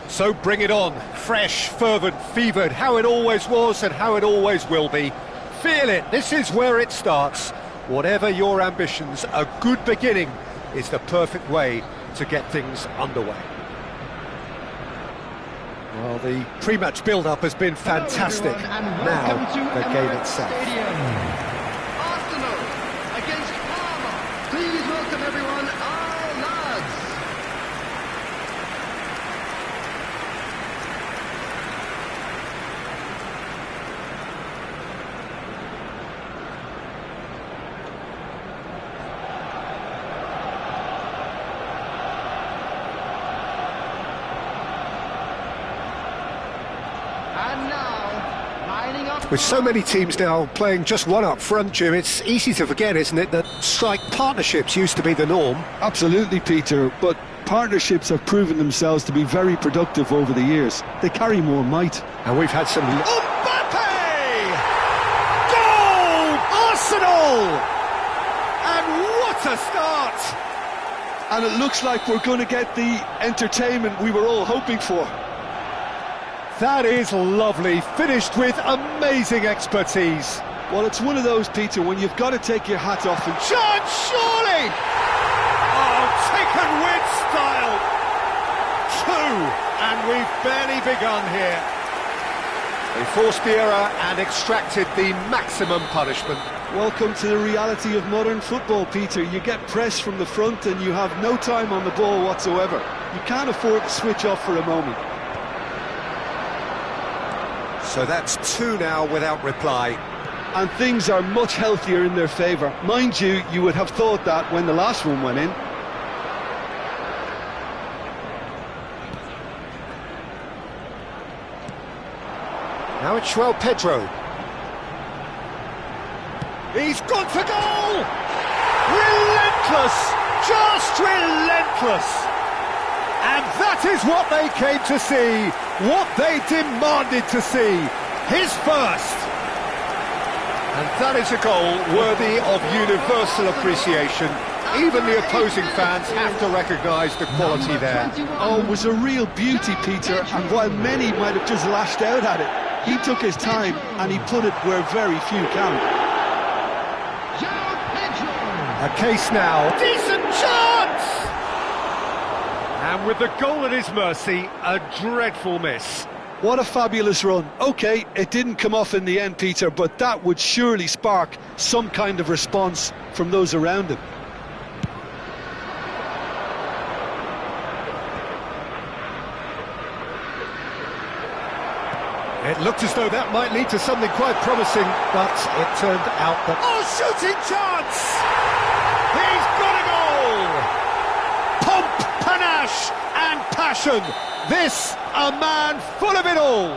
So bring it on, fresh, fervent, fevered, how it always was and how it always will be. Feel it, this is where it starts. Whatever your ambitions, a good beginning is the perfect way to get things underway. Well, the pre-match build-up has been fantastic. Now, the game itself. Arsenal against Parma. Please welcome everyone, our lads. And now, lining up. With so many teams now playing just one up front, Jim, it's easy to forget, isn't it, that strike partnerships used to be the norm. Absolutely, Peter, but partnerships have proven themselves to be very productive over the years. They carry more might. And we've had some... Mbappe! Goal! Arsenal! And what a start! And it looks like we're going to get the entertainment we were all hoping for. That is lovely, finished with amazing expertise. Well, it's one of those, Peter, when you've got to take your hat off and... Chance, surely! Oh, taken with style! Two, and we've barely begun here. They forced the error and extracted the maximum punishment. Welcome to the reality of modern football, Peter. You get pressed from the front and you have no time on the ball whatsoever. You can't afford to switch off for a moment. So that's two now without reply. And things are much healthier in their favour. Mind you, you would have thought that when the last one went in. Now it's João Pedro. He's gone for goal! Relentless! Just relentless! And that is what they came to see, what they demanded to see, his first. And that is a goal worthy of universal appreciation. Even the opposing fans have to recognise the quality there. Oh, it was a real beauty, Peter, and while many might have just lashed out at it, he took his time and he put it where very few can. A case now. Decent chance! And with the goal at his mercy, a dreadful miss. What a fabulous run. OK, it didn't come off in the end, Peter, but that would surely spark some kind of response from those around him. It looked as though that might lead to something quite promising, but it turned out that... Oh, shooting chance! He's got a goal! Pomp, panache and passion. This, a man full of it all.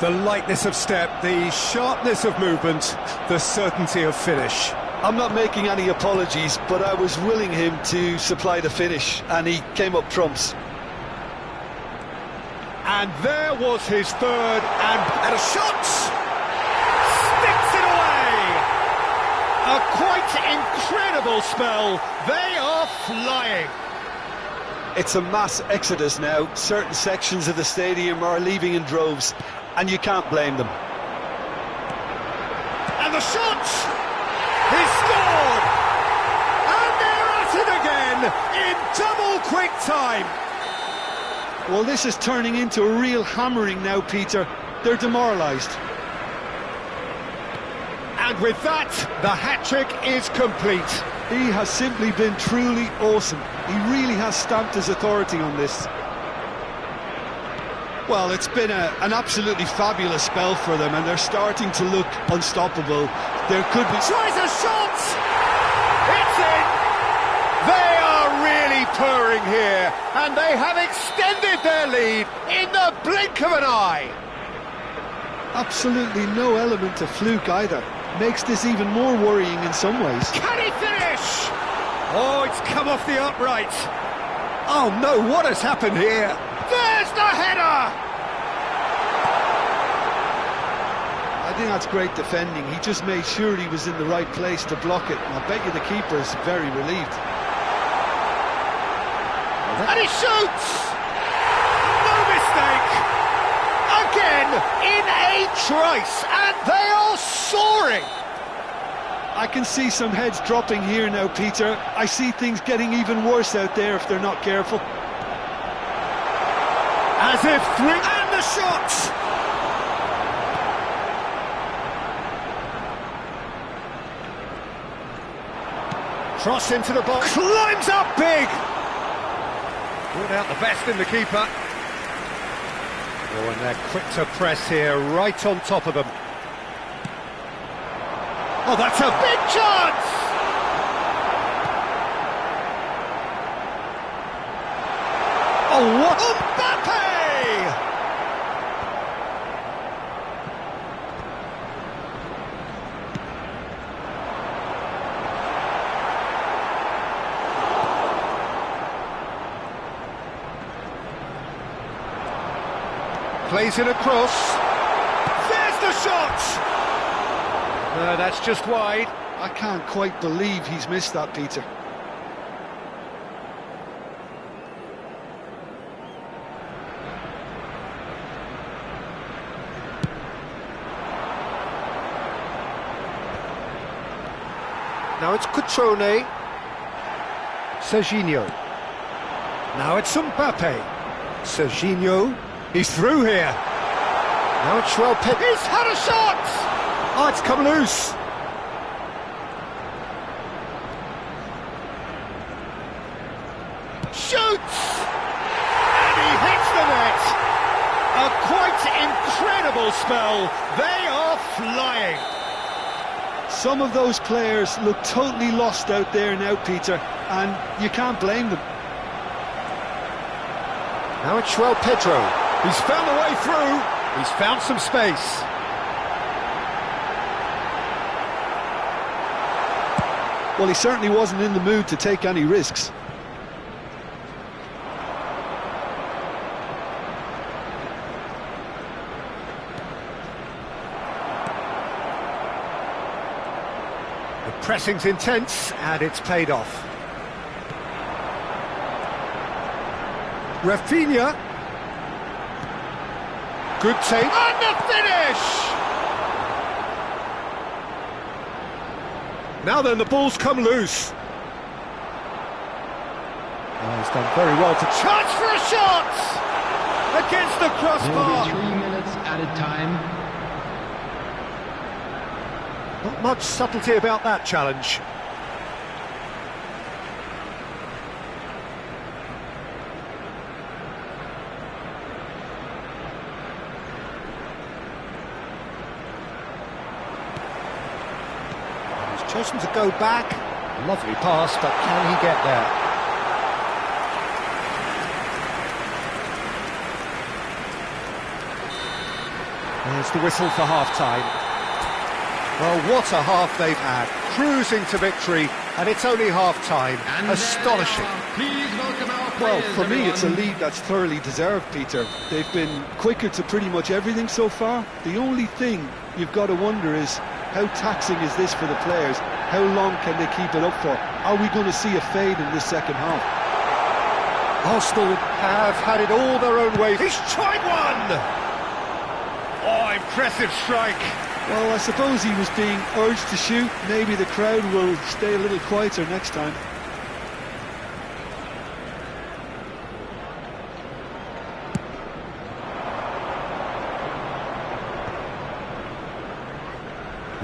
The lightness of step, the sharpness of movement, the certainty of finish. I'm not making any apologies, but I was willing him to supply the finish, and he came up trumps. And there was his third, and a shot! Sticks it away! A quite incredible spell. They are flying. It's a mass exodus now. Certain sections of the stadium are leaving in droves, and you can't blame them. And the shot! He's scored! And they're at it again in double quick time. Well, this is turning into a real hammering now, Peter. They're demoralised. And with that, the hat-trick is complete. He has simply been truly awesome. He really has stamped his authority on this. Well, it's been an absolutely fabulous spell for them, and they're starting to look unstoppable. There could be... Tries a shot! It's in! They are really purring here, and they have extended their lead in the blink of an eye. Absolutely no element of fluke either. Makes this even more worrying in some ways. Can he finish? Oh, it's come off the upright. Oh no, what has happened here? There's the header! I think that's great defending. He just made sure he was in the right place to block it. And I bet you the keeper is very relieved. And he shoots! again in a trice, and they are soaring. I can see some heads dropping here now, Peter. I see things getting even worse out there if they're not careful. As if and the shot! Cross into the box, climbs up big! Brought out the best in the keeper. Oh, and they're quick to press here, right on top of them. Oh, that's a big chance! Oh, what? Mbappe! Plays it across. There's the shot! No, that's just wide. I can't quite believe he's missed that, Peter. Now it's Cutrone. Serginho. Now it's Mbappe. Serginho. He's through here. Now it's Schwelpet. He's had a shot! Oh, it's come loose. Shoots! And he hits the net. A quite incredible spell. They are flying. Some of those players look totally lost out there now, Peter, and you can't blame them. Now it's Pedro. He's found a way through. He's found some space. Well, he certainly wasn't in the mood to take any risks. The pressing's intense, and it's paid off. Rafinha. Good take. And the finish! Now then, the ball's come loose. Oh, he's done very well to charge for a shot! Against the crossbar. 3 minutes at a time. Not much subtlety about that challenge. Chosen to go back. Lovely pass, but can he get there? There's the whistle for half-time. Well, what a half they've had. Cruising to victory, and it's only half-time. Astonishing. Please welcome our Well, players, for me, it's a everyone. lead that's thoroughly deserved, Peter. They've been quicker to pretty much everything so far. The only thing you've got to wonder is, how taxing is this for the players? How long can they keep it up for? Are we going to see a fade in this second half? Arsenal have had it all their own way. He's tried one! Oh, impressive strike. Well, I suppose he was being urged to shoot. Maybe the crowd will stay a little quieter next time.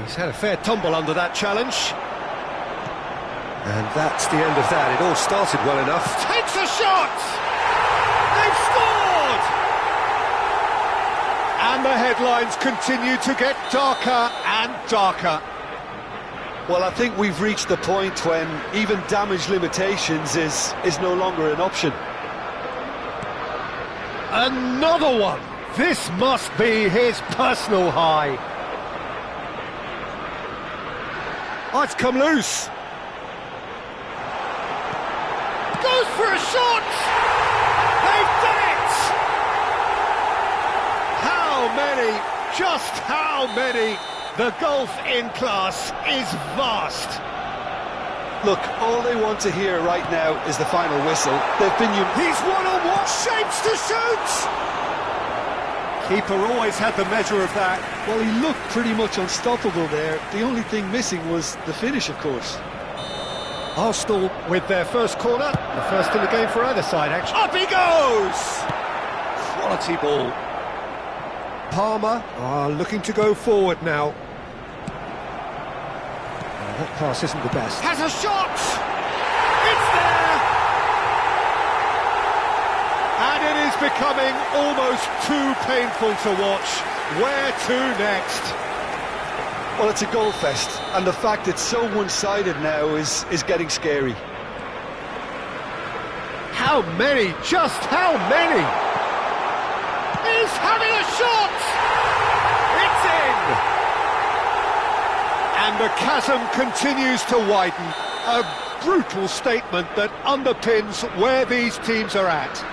He's had a fair tumble under that challenge. And that's the end of that. It all started well enough. Takes a shot! They've scored! And the headlines continue to get darker and darker. Well, I think we've reached the point when even damage limitations is no longer an option. Another one! This must be his personal high. Oh, it's come loose. Goes for a shot! They've done it! How many? Just how many? The gulf in class is vast. Look, all they want to hear right now is the final whistle. They've been... He's one-on-one, shapes to shoot! Keeper always had the measure of that. Well, he looked pretty much unstoppable there. The only thing missing was the finish, of course. Arsenal with their first corner, the first in the game for either side, actually. Up he goes! Quality ball. Palmer looking to go forward now. That pass isn't the best. Has a shot! It's there! And it is becoming almost too painful to watch. Where to next? Well, it's a goal fest, and the fact it's so one-sided now is getting scary. How many? Just how many? He's having a shot! It's in! And the chasm continues to widen. A brutal statement that underpins where these teams are at.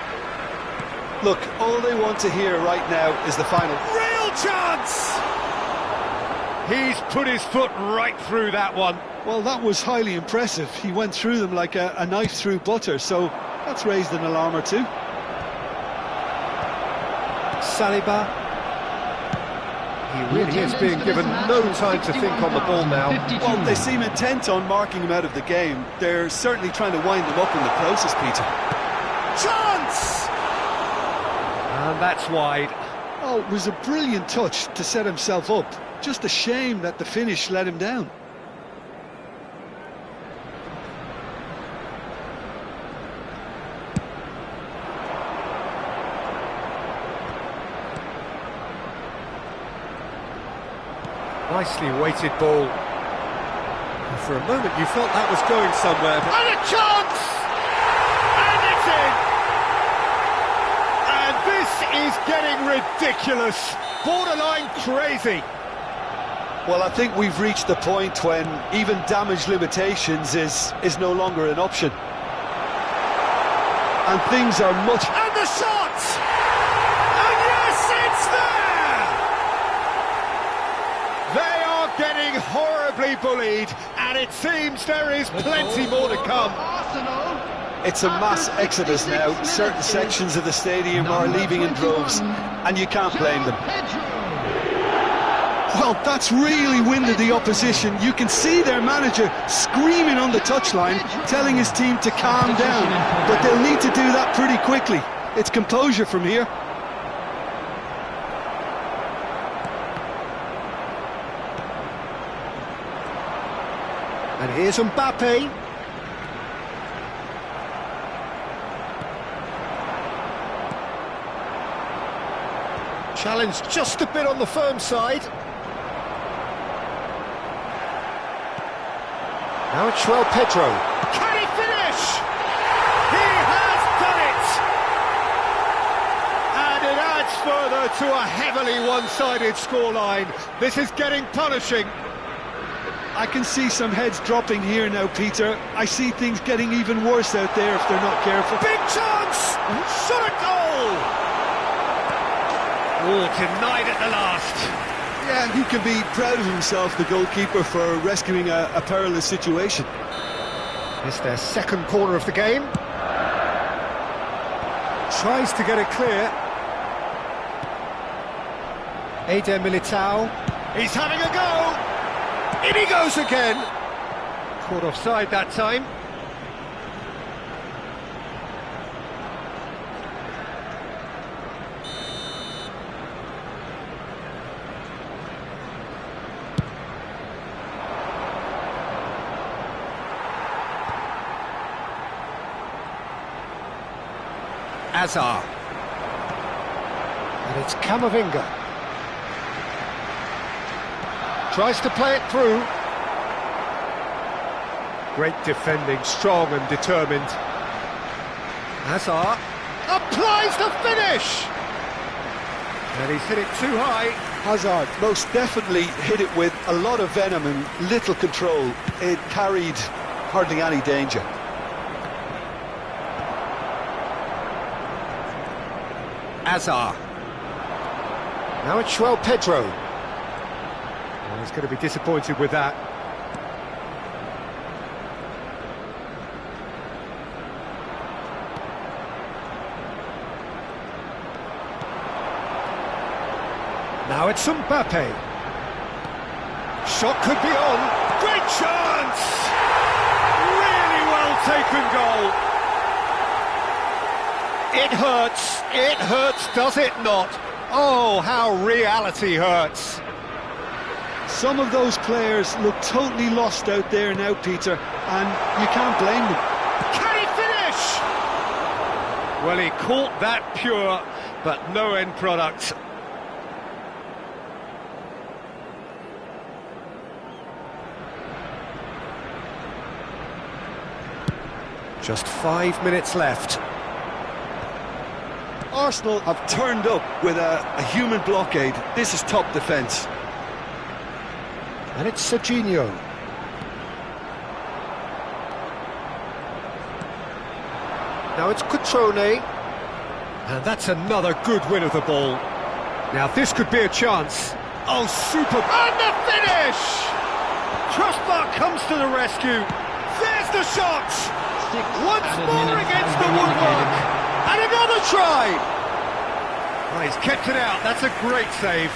Look, all they want to hear right now is the final. Real chance! He's put his foot right through that one. Well, that was highly impressive. He went through them like a knife through butter, so that's raised an alarm or two. Saliba. He really is being given no time to think on the ball now. Well, they seem intent on marking him out of the game. They're certainly trying to wind him up in the process, Peter. Chance! And that's wide. Oh, it was a brilliant touch to set himself up. Just a shame that the finish let him down. Nicely weighted ball. And for a moment you felt that was going somewhere. And a chance! And it's in! And this is getting ridiculous. Borderline crazy. Well, I think we've reached the point when even damage limitations is no longer an option. And things are much... And the shot! And yes, it's there! They are getting horribly bullied, and it seems there is plenty more to come. It's a mass exodus now. Certain sections of the stadium are leaving in droves, and you can't blame them. Well, that's really winded the opposition. You can see their manager screaming on the touchline, telling his team to calm down. But they'll need to do that pretty quickly. It's composure from here. And here's Mbappe. Challenge just a bit on the firm side. Now it's Pedro. Can he finish? He has done it! And it adds further to a heavily one-sided scoreline. This is getting punishing. I can see some heads dropping here now, Peter. I see things getting even worse out there if they're not careful. Big chance! Shot a goal! Oh, denied at the last. Yeah, he can be proud of himself, the goalkeeper, for rescuing a perilous situation. It's their second corner of the game. Tries to get it clear. Eder Militao. He's having a go! In he goes again! Caught offside that time. Azar. And it's Camavinga. Tries to play it through. Great defending, strong and determined. Hazard applies the finish! And he's hit it too high. Hazard most definitely hit it with a lot of venom and little control. It carried hardly any danger. Azar. Now it's Pedro. Well, he's going to be disappointed with that. Now it's Mbappe. Shot could be on. Great chance! Really well taken goal. It hurts, does it not? Oh, how reality hurts. Some of those players look totally lost out there now, Peter, and you can't blame them. Can he finish? Well, he caught that pure, but no end product. Just 5 minutes left. Arsenal have turned up with a human blockade. This is top defence. And it's Serginho. Now it's Cutrone. And that's another good win of the ball. Now this could be a chance. Oh, super. And the finish! Crossbar comes to the rescue. There's the shot! Once more against the woodwork. And another try! Oh, he's kept it out. That's a great save.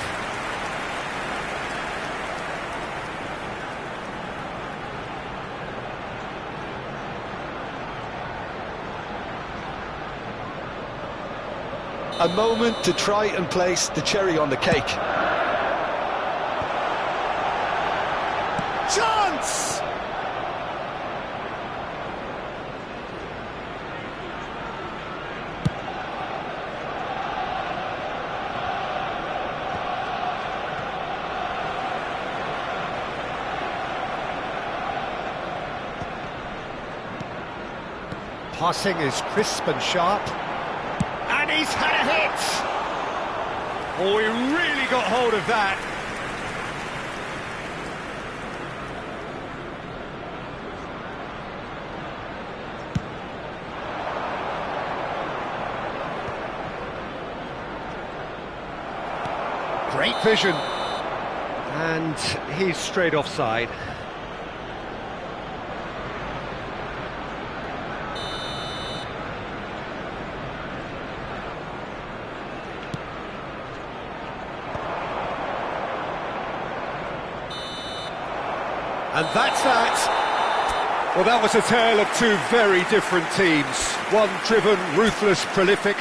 A moment to try and place the cherry on the cake. Chance! Passing is crisp and sharp. And he's had a hit! Oh, he really got hold of that. Great vision. And he's straight offside. And that's that. Well, that was a tale of two very different teams. One driven, ruthless, prolific.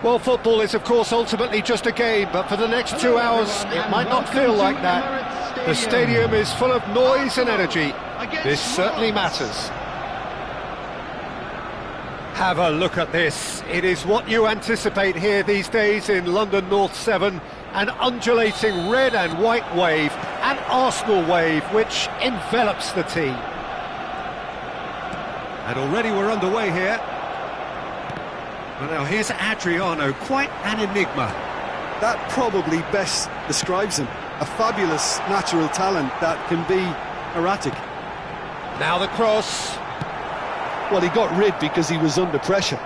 Well, football is, of course, ultimately just a game, but for the next 2 hours, it might not feel like that. The stadium is full of noise and energy. This certainly matters. Have a look at this. It is what you anticipate here these days in London North 7. An undulating red and white wave, an Arsenal wave, which envelops the team. And already we're underway here. Well, now here's Adriano, quite an enigma. That probably best describes him. A fabulous natural talent that can be erratic. Now the cross. Well, he got rid because he was under pressure.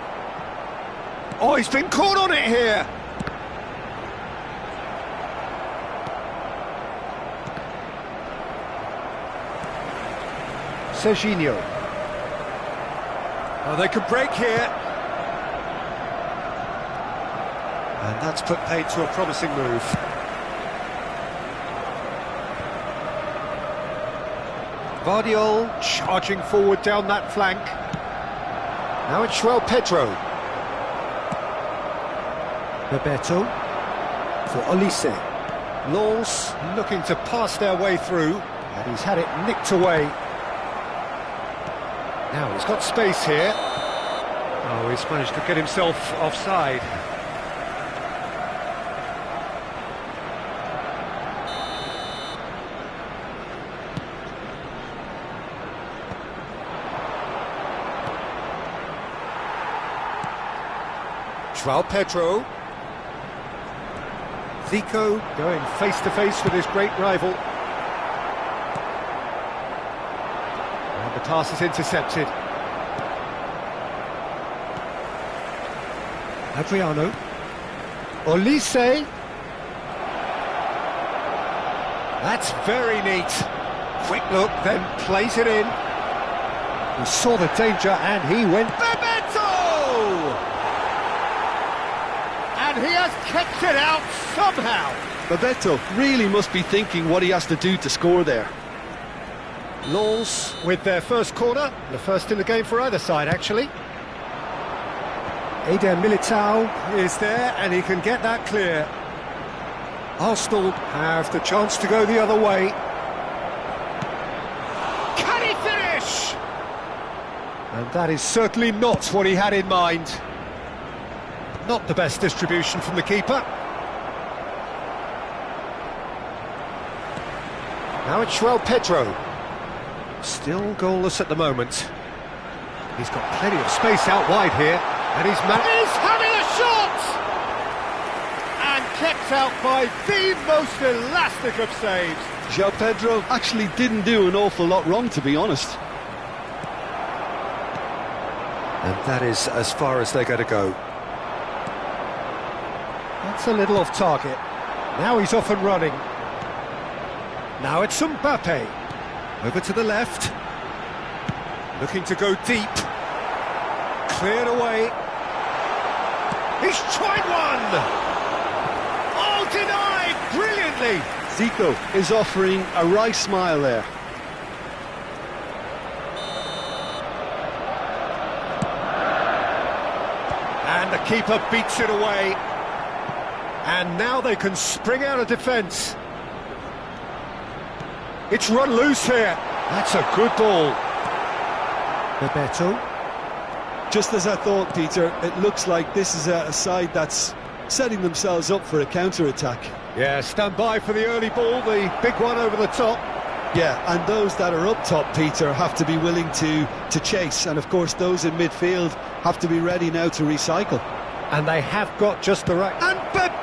Oh, he's been caught on it here. Serginho. Oh, they could break here. And that's put paid to a promising move. Vardiol charging forward down that flank. Now it's João Pedro. Bebeto for Olise. Lens looking to pass their way through, and he's had it nicked away. Now he's got space here. Oh, he's managed to get himself offside. João Pedro. Zico going face-to-face with his great rival. And the pass is intercepted. Adriano. Olise. That's very neat. Quick look, then plays it in. He saw the danger and he went... Bebeto! And he has kept it out somehow. Bebeto really must be thinking what he has to do to score there. Lens with their first corner, the first in the game for either side, actually. Eder Militao is there, and he can get that clear. Arsenal have the chance to go the other way. Can he finish? And that is certainly not what he had in mind. Not the best distribution from the keeper. Now it's João Pedro. Still goalless at the moment. He's got plenty of space out wide here, and he's having a shot! And kept out by the most elastic of saves. João Pedro actually didn't do an awful lot wrong, to be honest. And that is as far as they're going to go. That's a little off target. Now he's off and running. Now it's Mbappe. Over to the left. Looking to go deep. Cleared away. He's tried one! Oh, denied! Brilliantly! Zico is offering a wry smile there. And the keeper beats it away. And now they can spring out of defence. It's run loose here. That's a good ball. Bebeto. Just as I thought, Peter, it looks like this is a side that's setting themselves up for a counter-attack. Yeah, stand by for the early ball, the big one over the top. Yeah, and those that are up top, Peter, have to be willing to chase. And, of course, those in midfield have to be ready now to recycle. And they have got just the right... And Bebeto!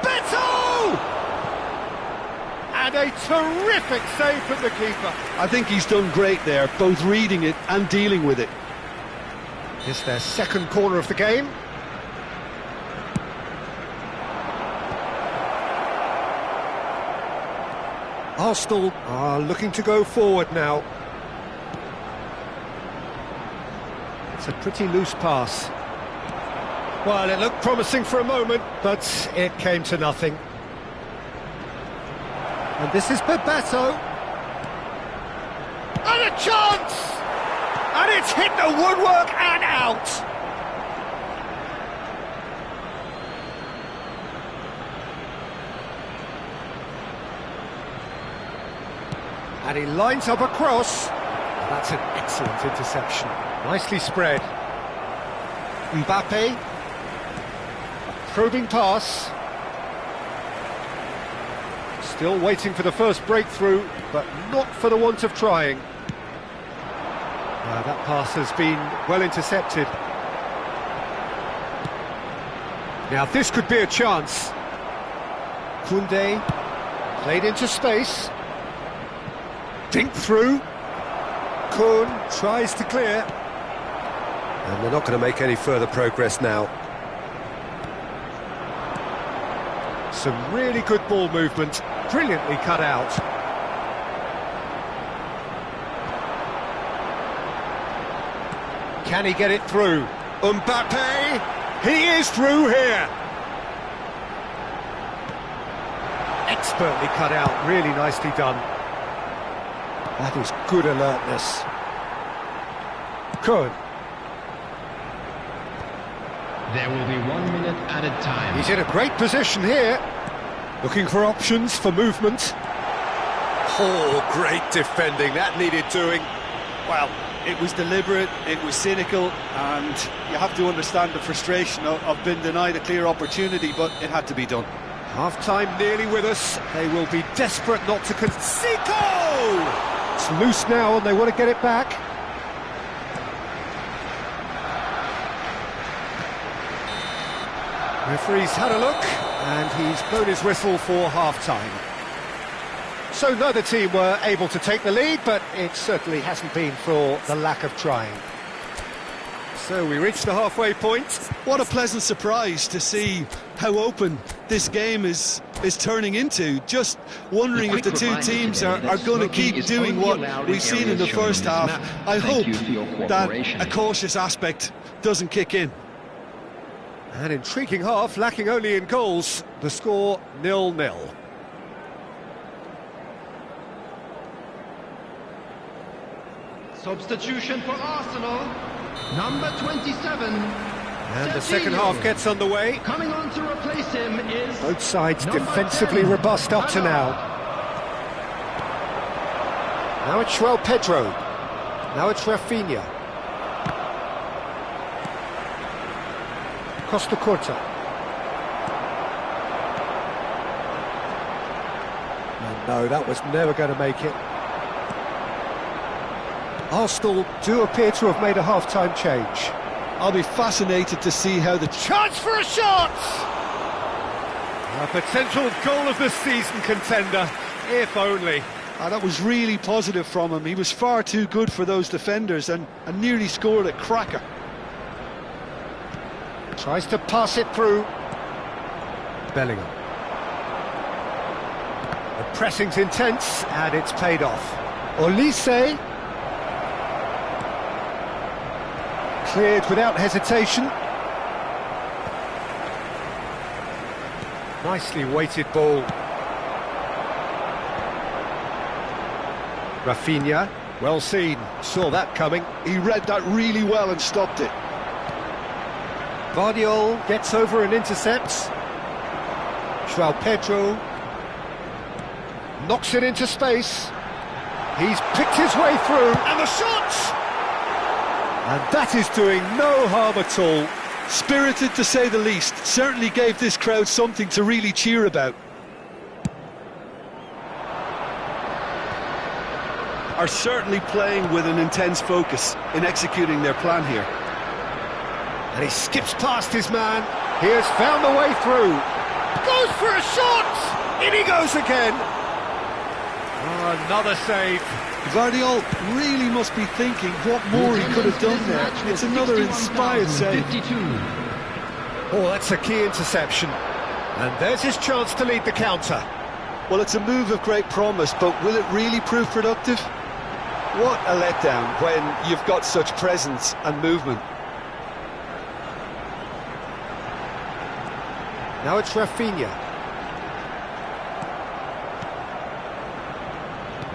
And a terrific save from the keeper. I think he's done great there, both reading it and dealing with it. It's their second corner of the game. Arsenal are looking to go forward now. It's a pretty loose pass. Well, it looked promising for a moment, but it came to nothing. And this is Bebeto. And a chance! And it's hit the woodwork and out! And he lines up a cross. That's an excellent interception. Nicely spread. Mbappe. Probing pass. Still waiting for the first breakthrough, but not for the want of trying. That pass has been well intercepted. Now this could be a chance. Koundé, played into space. Dink through. Kun tries to clear. And they're not going to make any further progress now. Some really good ball movement, brilliantly cut out. Can he get it through? Mbappe! He is through here! Expertly cut out, really nicely done. That is good alertness. Kun. There will be 1 minute added time. He's in a great position here. Looking for options for movement. Oh, great defending, that needed doing. Well, it was deliberate, it was cynical, and you have to understand the frustration of being denied a clear opportunity, but it had to be done. Half-time nearly with us. They will be desperate not to concede. It's loose now and they want to get it back. Referee's had a look and he's blown his whistle for half-time. So neither team were able to take the lead, but it certainly hasn't been for the lack of trying. So we reach the halfway point. What a pleasant surprise to see how open this game is turning into. Just wondering if the two teams are going to keep doing what we've seen in the first half. I hope that a cautious aspect doesn't kick in. An intriguing half, lacking only in goals. The score 0-0. Substitution for Arsenal, number 27. And the second half gets underway. Coming on to replace him is... Both sides number defensively 10, robust up to now. Now it's João Pedro. Now it's Rafinha. Costa Curta. No, that was never going to make it. Arsenal do appear to have made a half-time change. I'll be fascinated to see how the... Chance for a shot! A potential goal of the season contender, if only. That was really positive from him. He was far too good for those defenders and nearly scored a cracker. Tries to pass it through. Bellingham. The pressing's intense and it's paid off. Olise. Cleared without hesitation. Nicely weighted ball. Rafinha, well seen, saw that coming. He read that really well and stopped it. Guardiola gets over and intercepts. João Pedro knocks it into space. He's picked his way through, and the shot! And that is doing no harm at all. Spirited to say the least, certainly gave this crowd something to really cheer about. Are certainly playing with an intense focus in executing their plan here. And he skips past his man. He has found the way through. Goes for a shot! In he goes again. Oh, another save. Guardiola really must be thinking what more he could have done there. It's another inspired save. Oh, that's a key interception. And there's his chance to lead the counter. Well, it's a move of great promise, but will it really prove productive? What a letdown when you've got such presence and movement. Now it's Rafinha.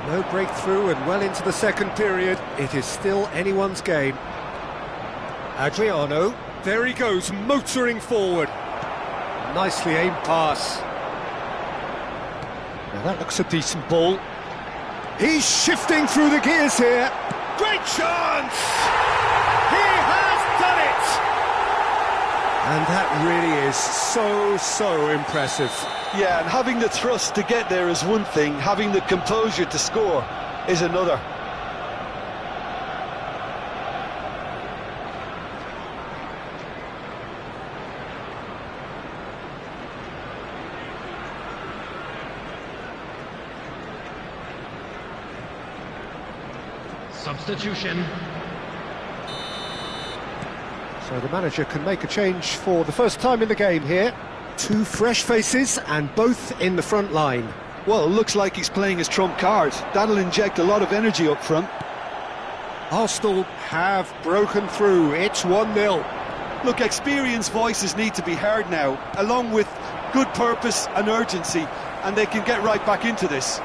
No breakthrough and well into the second period. It is still anyone's game. Adriano, there he goes, motoring forward. Nicely aimed pass. Now that looks a decent ball. He's shifting through the gears here. Great chance! He has done it! And that really is so impressive. Yeah, and having the thrust to get there is one thing, having the composure to score is another. Substitution. So the manager can make a change for the first time in the game here. Two fresh faces and both in the front line. Well, it looks like he's playing his trump card. That'll inject a lot of energy up front. Arsenal have broken through. It's 1-0. Look, experienced voices need to be heard now, along with good purpose and urgency, and they can get right back into this.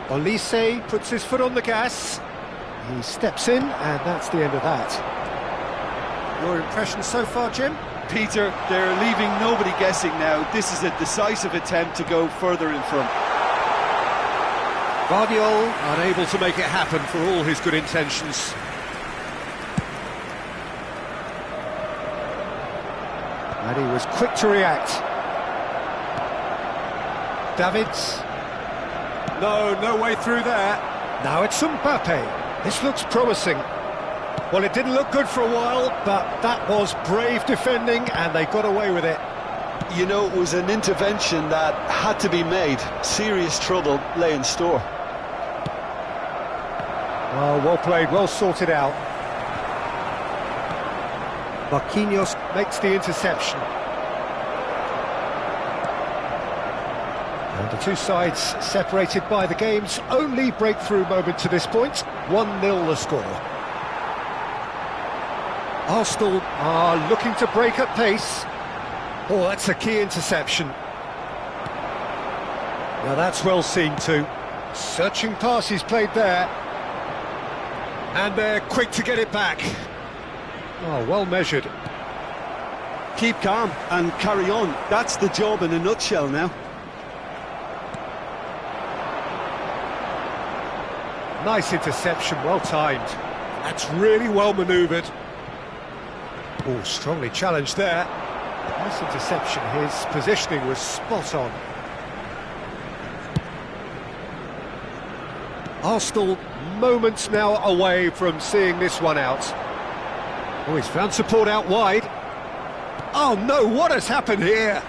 Olise puts his foot on the gas. He steps in, and that's the end of that. Your impression so far, Jim? Peter, they're leaving nobody guessing now. This is a decisive attempt to go further in front. Guardiola unable to make it happen for all his good intentions. And he was quick to react. Davids. No way through there. Now it's Mbappe. This looks promising. Well, it didn't look good for a while, but that was brave defending, and they got away with it. You know, it was an intervention that had to be made. Serious trouble lay in store. Oh, well played, well sorted out. Marquinhos makes the interception. And the two sides separated by the game's only breakthrough moment to this point. 1-0 the score. Arsenal are looking to break at pace. Oh, that's a key interception. Now that's well seen too. Searching pass he's played there. And they're quick to get it back. Oh, well measured. Keep calm and carry on. That's the job in a nutshell now. Nice interception, well timed. That's really well manoeuvred. Oh, strongly challenged there. Nice interception, his positioning was spot on. Arsenal moments now away from seeing this one out. Oh, he's found support out wide. Oh no, what has happened here?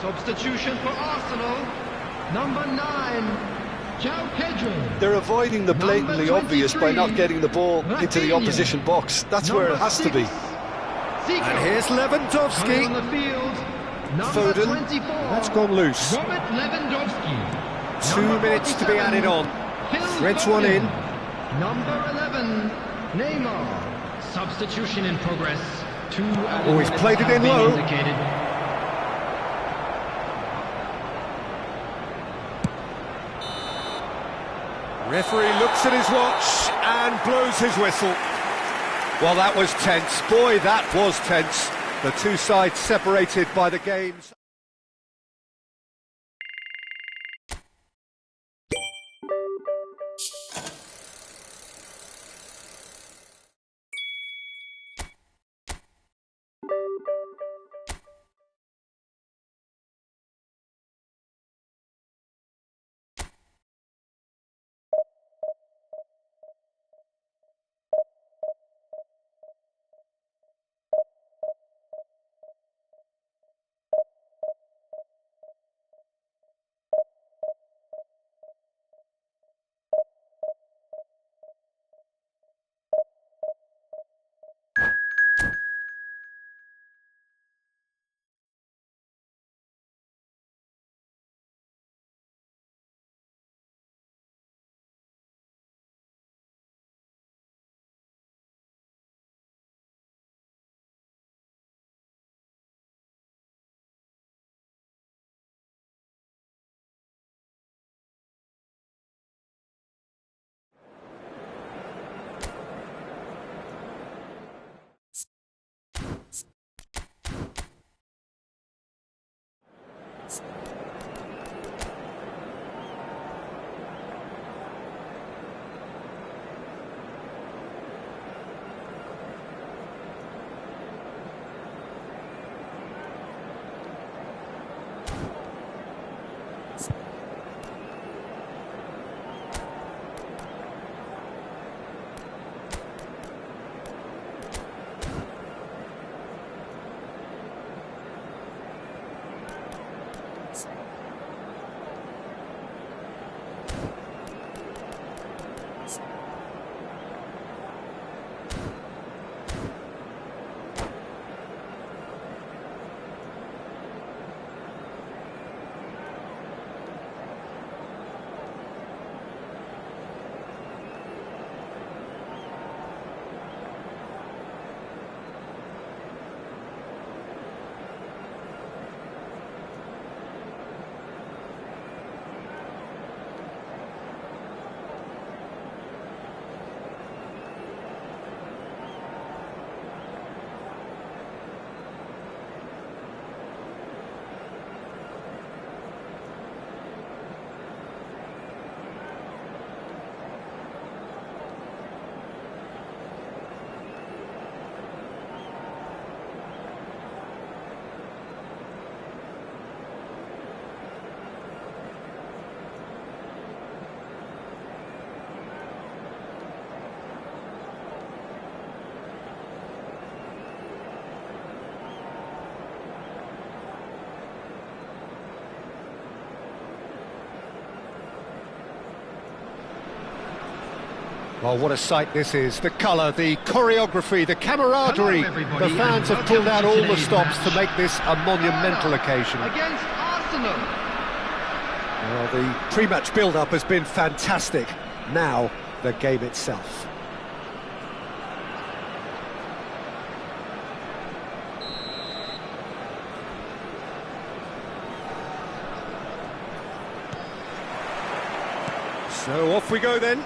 Substitution for Arsenal, number 9, João Pedro. They're avoiding the blatantly obvious by not getting the ball into the opposition box. That's where it has to be. And here's Lewandowski. On the field, Foden. 24. That's gone loose. Robert Lewandowski. 2 minutes to be added on. Threads one in. Number 11, Neymar. Substitution in progress. Oh, he's played it in low. Indicated. Referee looks at his watch and blows his whistle. Well, that was tense. Boy, that was tense. The two sides separated by the game's Well, what a sight this is. The colour, the choreography, the camaraderie. Hello, everybody, The fans and have pulled out all the welcome to stops to today's make this a monumental occasion. Against Arsenal. Well, the pre-match build-up has been fantastic. Now, the game itself. So off we go then.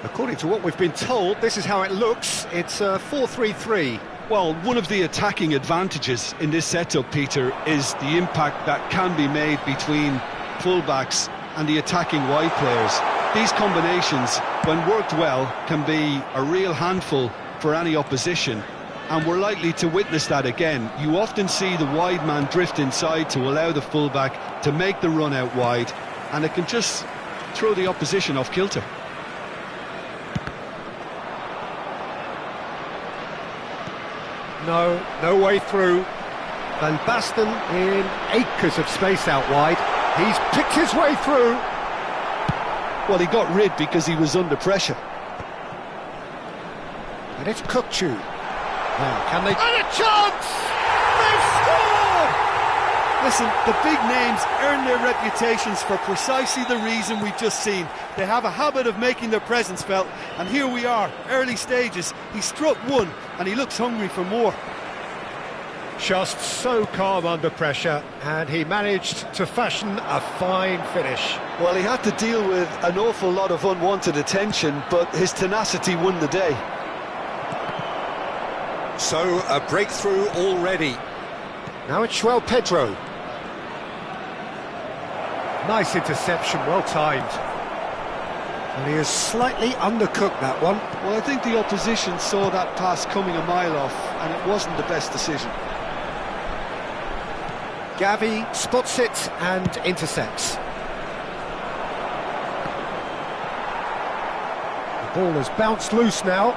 According to what we've been told, this is how it looks. It's 4-3-3. Well, one of the attacking advantages in this setup, Peter, is the impact that can be made between fullbacks and the attacking wide players. These combinations, when worked well, can be a real handful for any opposition, and we're likely to witness that again. You often see the wide man drift inside to allow the fullback to make the run out wide, and it can just throw the opposition off kilter. No way through. Van Basten in acres of space out wide. He's picked his way through. Well, he got rid because he was under pressure. And it's Kukçu. Now, can they... And a chance! They've scored! Listen, the big names earn their reputations for precisely the reason we've just seen. They have a habit of making their presence felt, and here we are, early stages. He struck one, and he looks hungry for more. Just so calm under pressure, and he managed to fashion a fine finish. Well, he had to deal with an awful lot of unwanted attention, but his tenacity won the day. So, a breakthrough already. Now it's João Pedro. Nice interception, well timed. And he has slightly undercooked that one. Well, I think the opposition saw that pass coming a mile off, and it wasn't the best decision. Gavi spots it and intercepts. The ball has bounced loose now.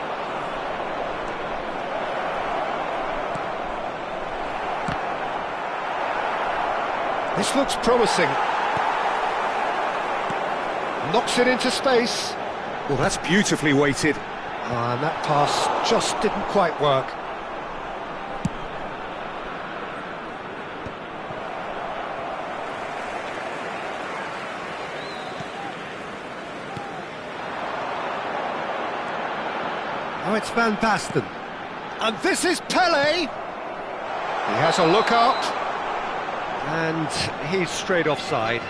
This looks promising. Knocks it into space. Well, that's beautifully weighted. And that pass just didn't quite work. Now it's Van Basten. And this is Pele. He has a look up. And he's straight offside.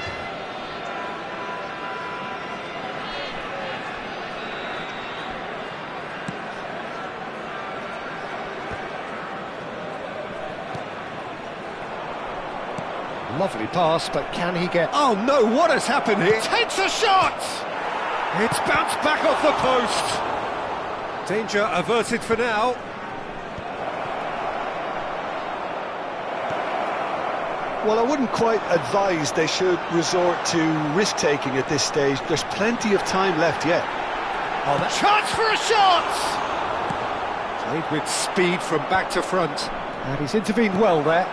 Lovely pass, but can he get... Oh no, what has happened here? Takes a shot! It's bounced back off the post. Danger averted for now. Well, I wouldn't quite advise they should resort to risk-taking at this stage. There's plenty of time left yet. Oh, that chance for a shot! Played with speed from back to front. And he's intervened well there.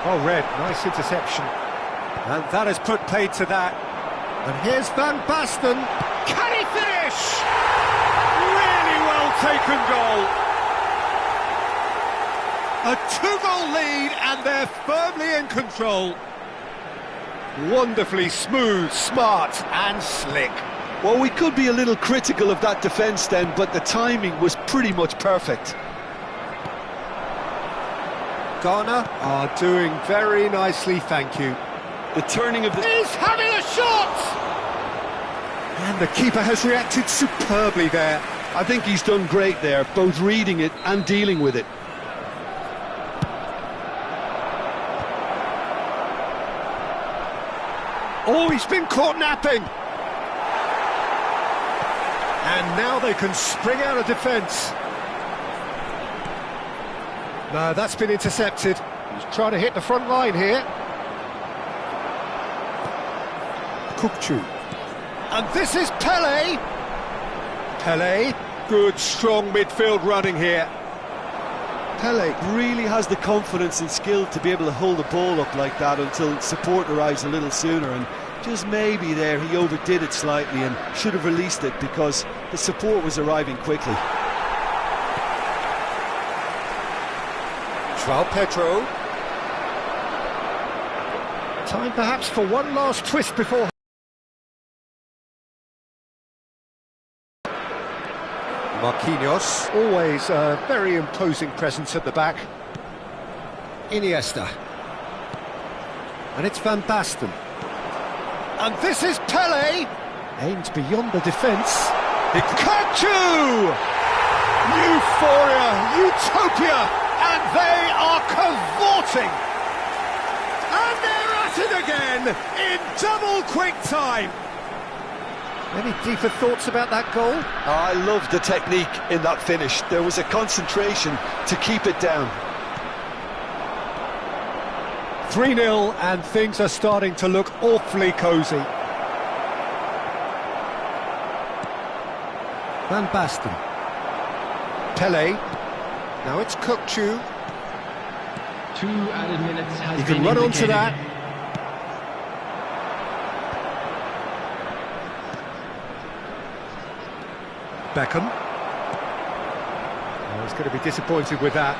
Oh, Red, nice interception. And that has put paid to that. And here's Van Basten. Can he finish? Really well taken goal. A 2-goal lead, and they're firmly in control. Wonderfully smooth, smart and slick. Well, we could be a little critical of that defence then, but the timing was pretty much perfect. Ghana are doing very nicely, thank you. The turning of the... He's having a shot! And the keeper has reacted superbly there. I think he's done great there, both reading it and dealing with it. Oh, he's been caught napping! And now they can spring out of defence. No, that's been intercepted. He's trying to hit the front line here. Kukçu. And this is Pele. Pele, good strong midfield running here. Pele really has the confidence and skill to be able to hold the ball up like that until support arrives a little sooner, and Just maybe there he overdid it slightly and should have released it because the support was arriving quickly. João Pedro. Time perhaps for one last twist before... Marquinhos, always a very imposing presence at the back. Iniesta. And it's Van Basten. And this is Pele. Aimed beyond the defence. Pikachu! Euphoria, utopia, and they are cavorting. And they're at it again in double quick time. Any deeper thoughts about that goal? I loved the technique in that finish. There was a concentration to keep it down. 3-0 and things are starting to look awfully cosy. Van Basten. Pele. Now it's Kukçu. 2 added minutes has He been can run onto indicated. that. Beckham. Oh, he's going to be disappointed with that.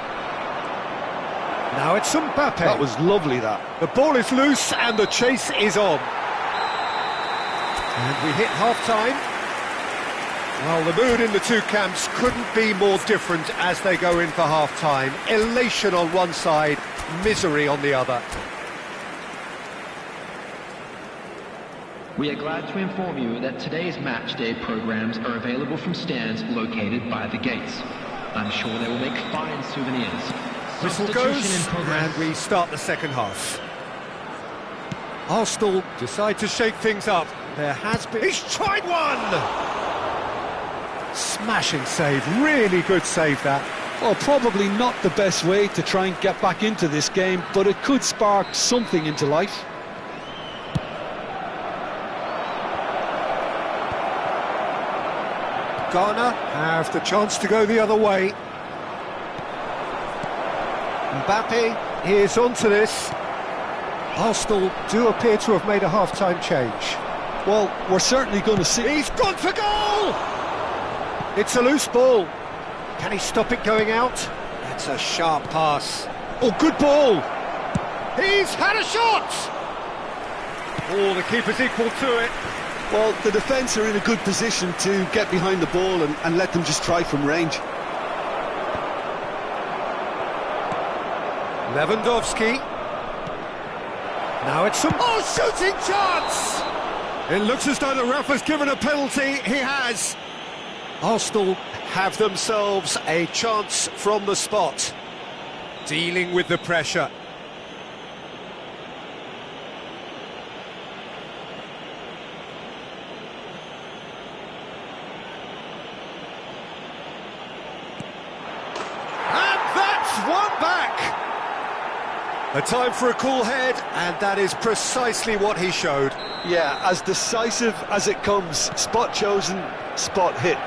Now it's Mbappe. That was lovely, that. The ball is loose and the chase is on. And we hit half-time. Well, the mood in the two camps couldn't be more different as they go in for half-time. Elation on one side, misery on the other. We are glad to inform you that today's match day programs are available from stands located by the gates. I'm sure they will make fine souvenirs. Whistle Substitution goes, in progress. and we start the second half. Arsenal decide to shake things up. There has been... He's tried one! Smashing save, really good save that. Well, probably not the best way to try and get back into this game, but it could spark something into life. Ghana have the chance to go the other way. Mbappe is onto this. Arsenal do appear to have made a half-time change. Well, we're certainly going to see... He's gone for goal! It's a loose ball. Can he stop it going out? That's a sharp pass. Oh, good ball! He's had a shot! Oh, the keeper's equal to it. Well, the defence are in a good position to get behind the ball and let them just try from range. Lewandowski. Now it's some... Oh, shooting chance! It looks as though the ref has given a penalty. He has. Arsenal have themselves a chance from the spot. Dealing with the pressure. One back. A time for a cool head, and that is precisely what he showed. Yeah, as decisive as it comes. Spot chosen, spot hit.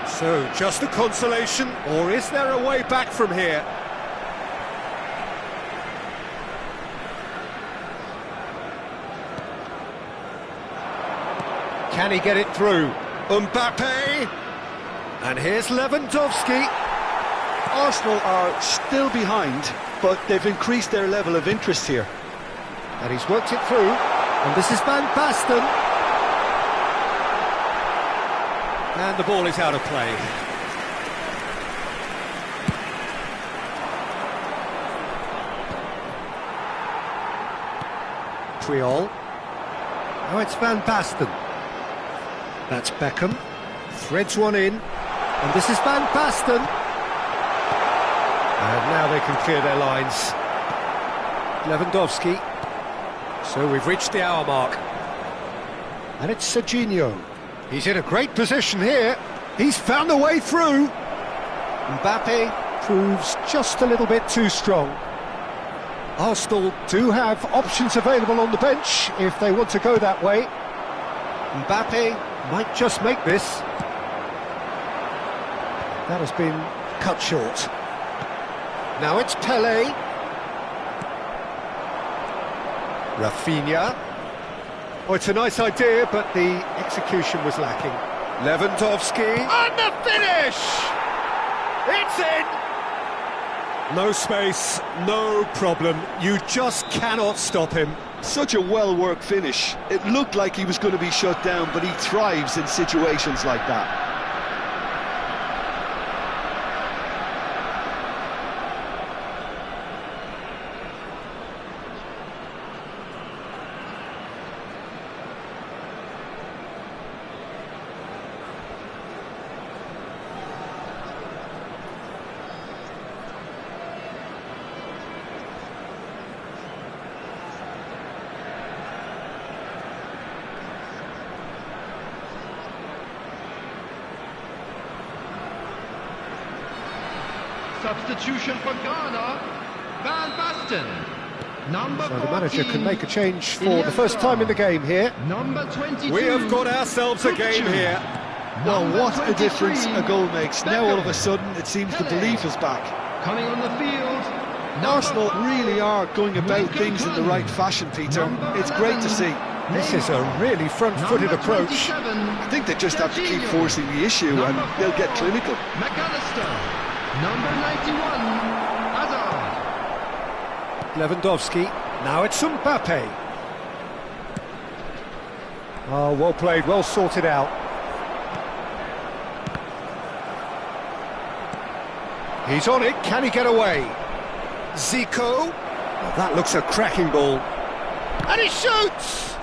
So, just a consolation, or is there a way back from here? Can he get it through? Mbappe! And here's Lewandowski. Arsenal are still behind, but they've increased their level of interest here. And he's worked it through. And this is Van Basten. And the ball is out of play. Puyol. Now it's Van Basten. That's Beckham. Threads one in. And this is Van Basten. And now they can clear their lines. Lewandowski. So we've reached the hour mark. And it's Serginho. He's in a great position here. He's found a way through. Mbappe proves just a little bit too strong. Arsenal do have options available on the bench if they want to go that way. Mbappe might just make this. That has been cut short. Now it's Pele. Rafinha. Oh, it's a nice idea, but the execution was lacking. Lewandowski. And the finish! It's in! No space, no problem. You just cannot stop him. Such a well-worked finish. It looked like he was going to be shut down, but he thrives in situations like that. Substitution for Ghana, Van Basten. Number 14, the manager can make a change for the first time in the game here. Number 22. We have got ourselves a game here. Well, what a difference a goal makes. Now all of a sudden it seems the belief is back. Coming on the field. Arsenal really are going about things in the right fashion, Peter. It's great to see. This is a really front-footed approach. I think they just have to keep forcing the issue and they'll get clinical. McAllister. Number 91, Hazard. Lewandowski, now it's Mbappe. Oh, well played, well sorted out. He's on it, can he get away? Zico, oh, that looks a cracking ball. And he shoots!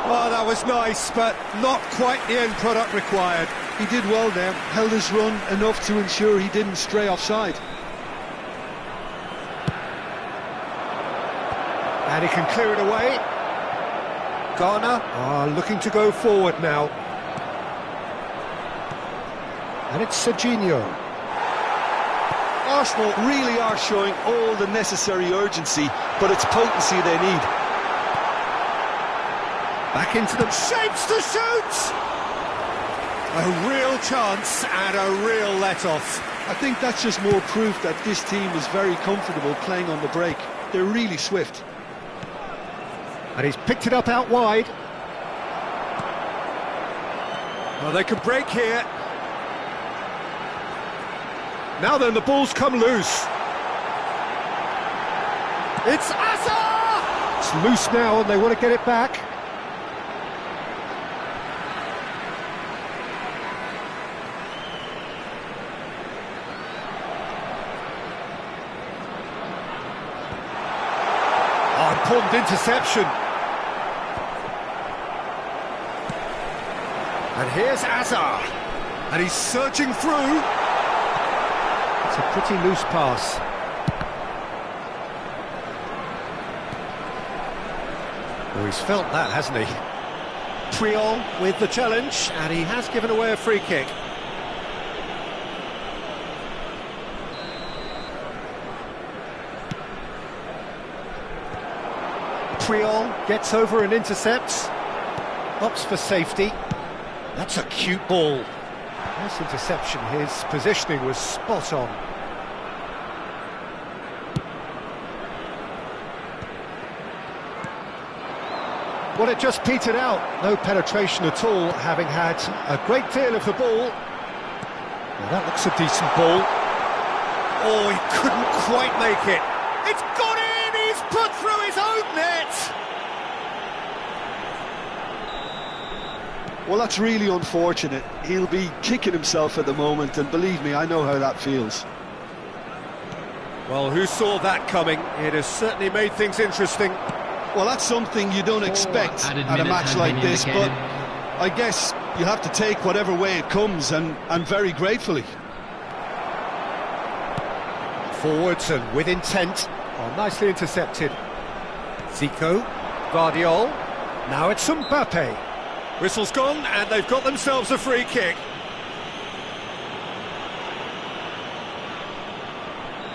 Oh, that was nice, but not quite the end product required. He did well there, held his run enough to ensure he didn't stray offside. And he can clear it away. Ghana are looking to go forward now. And it's Serginho. Arsenal really are showing all the necessary urgency, but it's potency they need. Back into them, shapes to shoot! A real chance and a real let-off. I think that's just more proof that this team is very comfortable playing on the break. They're really swift. And he's picked it up out wide. Well, they can break here. Now then, the ball's come loose. It's Asa! It's loose now and they want to get it back. Important interception. And here's Azar. And he's surging through. It's a pretty loose pass. Oh, he's felt that, hasn't he? Triol with the challenge, and he has given away a free kick. Triol gets over and intercepts. Opts for safety. That's a cute ball. Nice interception. His positioning was spot on. Well, it just petered out. No penetration at all, having had a great deal of the ball. Well, that looks a decent ball. Oh, he couldn't quite make it. It's gone in! He's put through his own net! Well, that's really unfortunate. He'll be kicking himself at the moment, and believe me, I know how that feels. Well, who saw that coming? It has certainly made things interesting. Well, that's something you don't expect at a match like this, but I guess you have to take whatever way it comes, and very gratefully. Forwards and with intent. Oh, nicely intercepted. Zico, Guardiol. Now it's Mbappe. Whistle's gone, and they've got themselves a free kick.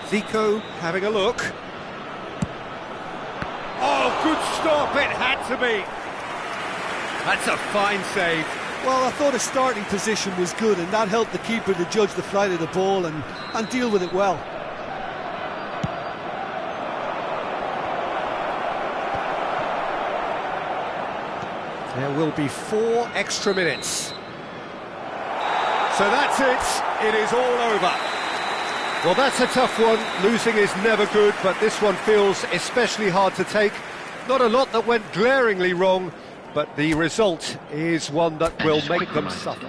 Zico having a look. Oh, good stop, it had to be. That's a fine save. Well, I thought his starting position was good, and that helped the keeper to judge the flight of the ball and deal with it well. There will be 4 extra minutes. So that's it. It is all over. Well, that's a tough one. Losing is never good, but this one feels especially hard to take. Not a lot that went glaringly wrong, but the result is one that will make them suffer.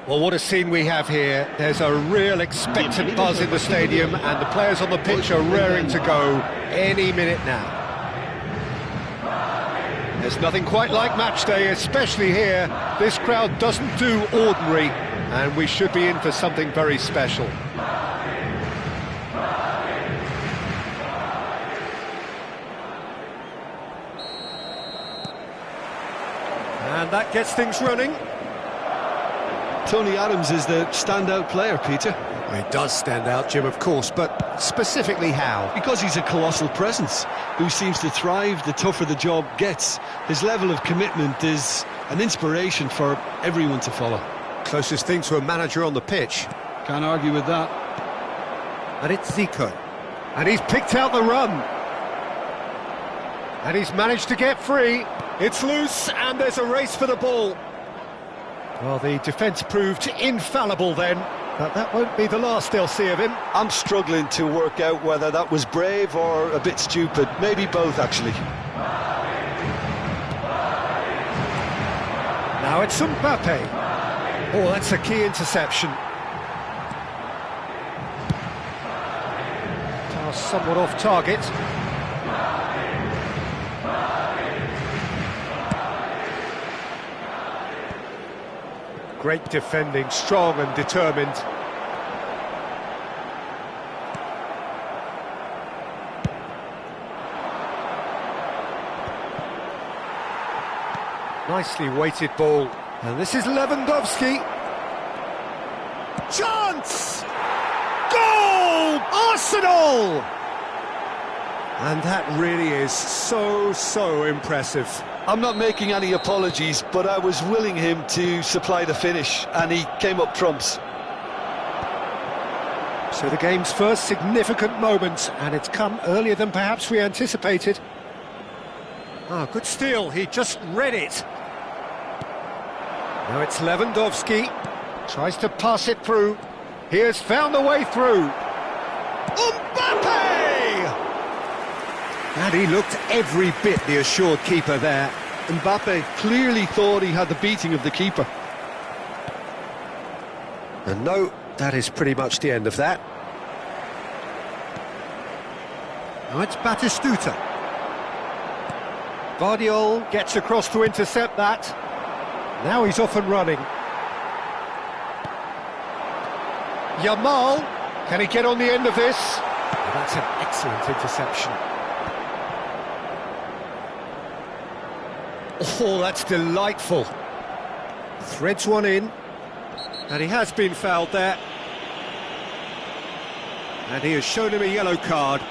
Well, what a scene we have here. There's a real expectant buzz in the stadium, and the players on the pitch are raring to go any minute now. There's nothing quite like match day, especially here. This crowd doesn't do ordinary, and we should be in for something very special. And that gets things running. Tony Adams is the standout player, Peter. Well, he does stand out, Jim, of course, but specifically how? Because he's a colossal presence who seems to thrive the tougher the job gets. His level of commitment is an inspiration for everyone to follow. Closest thing to a manager on the pitch. Can't argue with that. And it's Zico. And he's picked out the run. And he's managed to get free. It's loose, and there's a race for the ball. Well, the defence proved infallible then, but that won't be the last they'll see of him. I'm struggling to work out whether that was brave or a bit stupid. Maybe both, actually. Now it's Mbappe. Oh, that's a key interception. Pass somewhat off target. Great defending, strong and determined. Nicely weighted ball. And this is Lewandowski. Chance! Goal! Arsenal! And that really is so impressive. I'm not making any apologies, but I was willing him to supply the finish, and he came up trumps. So the game's first significant moment, and it's come earlier than perhaps we anticipated. Ah, good steal, he just read it. Now it's Lewandowski, tries to pass it through. He has found the way through. Mbappe! And he looked every bit the assured keeper there. Mbappe clearly thought he had the beating of the keeper. And no, That is pretty much the end of that. Now it's Batistuta. Vardiol gets across to intercept that. Now he's off and running. Yamal, can he get on the end of this? Oh, that's an excellent interception. Oh, that's delightful. Threads one in. And he has been fouled there. And he has shown him a yellow card.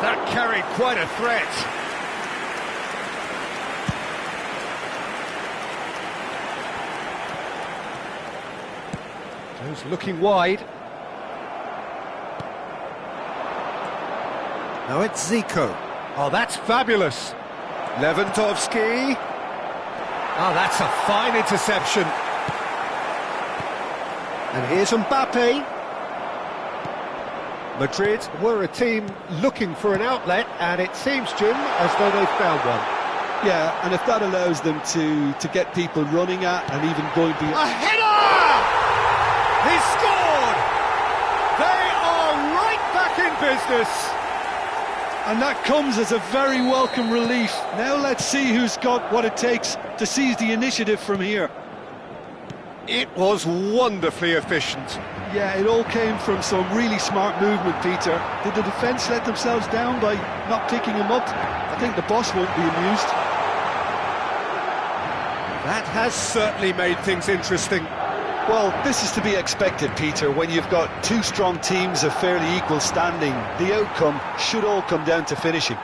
That carried quite a threat. Joe's looking wide. Now it's Zico. Oh, that's fabulous. Lewandowski. Oh, that's a fine interception. And here's Mbappe. Madrid were a team looking for an outlet, and it seems, Jim, as though they've found one. Yeah, and if that allows them to get people running at and even going beyond... A header! He scored! They are right back in business. And that comes as a very welcome relief. Now let's see who's got what it takes to seize the initiative from here. It was wonderfully efficient. Yeah, it all came from some really smart movement, Peter. Did the defence let themselves down by not picking him up? I think the boss won't be amused. That has certainly made things interesting. Well, this is to be expected, Peter, when you've got two strong teams of fairly equal standing. The outcome should all come down to finishing.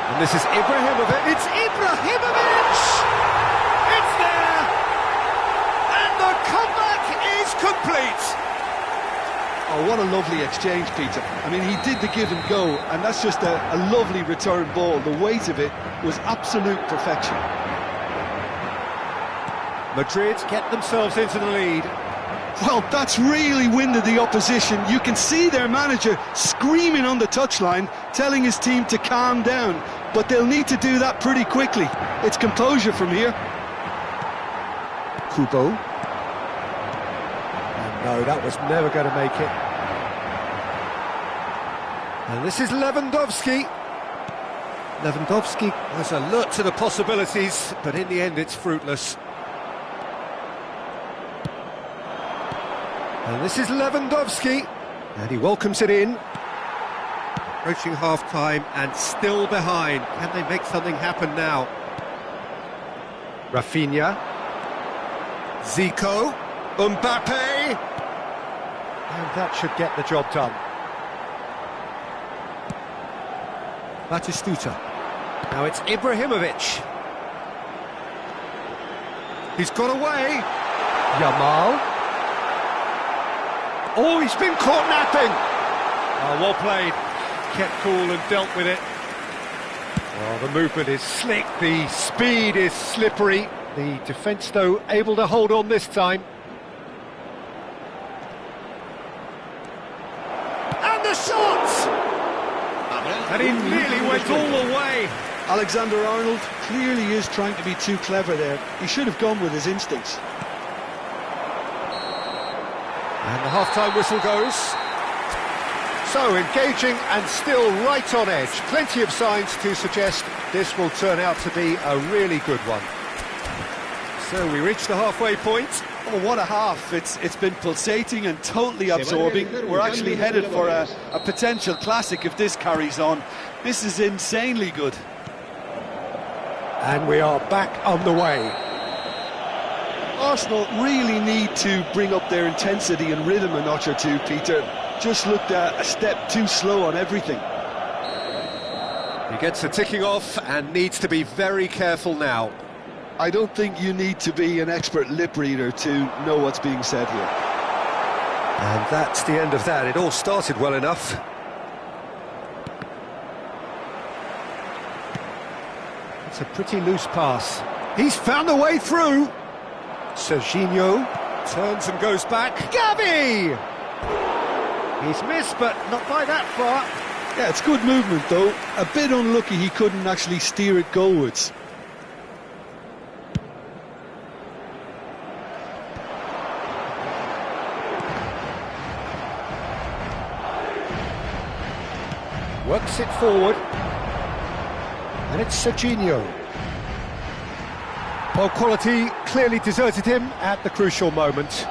And this is Ibrahimovic. It's Ibrahimovic! It's there! And the comeback is complete! Oh, what a lovely exchange, Peter. I mean, he did the give and go, and that's just a lovely return ball. The weight of it was absolute perfection. Madrid get themselves into the lead. Well, that's really winded the opposition. You can see their manager screaming on the touchline, telling his team to calm down, but they'll need to do that pretty quickly. It's composure from here. Kubo. And no, that was never going to make it. And this is Lewandowski. Lewandowski was alert to the possibilities, but in the end it's fruitless. And this is Lewandowski, and he welcomes it in. Approaching half-time and still behind. Can they make something happen now? Rafinha. Zico. Mbappe. And that should get the job done. Batistuta. Now it's Ibrahimovic. He's got away. Yamal. Oh, he's been caught napping. Oh, well played. Kept cool and dealt with it. Well, the movement is slick, the speed is slippery. The defence, though, able to hold on this time. And the shot! And he nearly went all the way. Alexander-Arnold clearly is trying to be too clever there. He should have gone with his instincts. And the half-time whistle goes. So, engaging and still right on edge. Plenty of signs to suggest this will turn out to be a really good one. So, we reach the halfway point. Oh, what a half. It's been pulsating and totally absorbing. We're actually headed for a potential classic if this carries on. This is insanely good. And we are back on the way. Arsenal really need to bring up their intensity and rhythm a notch or two, Peter. Just looked a step too slow on everything. He gets the ticking off and needs to be very careful now. I don't think you need to be an expert lip reader to know what's being said here. And that's the end of that. It all started well enough. It's a pretty loose pass. He's found a way through. Serginho turns and goes back. Gavi! He's missed, but not by that far. Yeah, it's good movement though. A bit unlucky he couldn't actually steer it goalwards. Works it forward. And it's Serginho. Well, quality clearly deserted him at the crucial moment.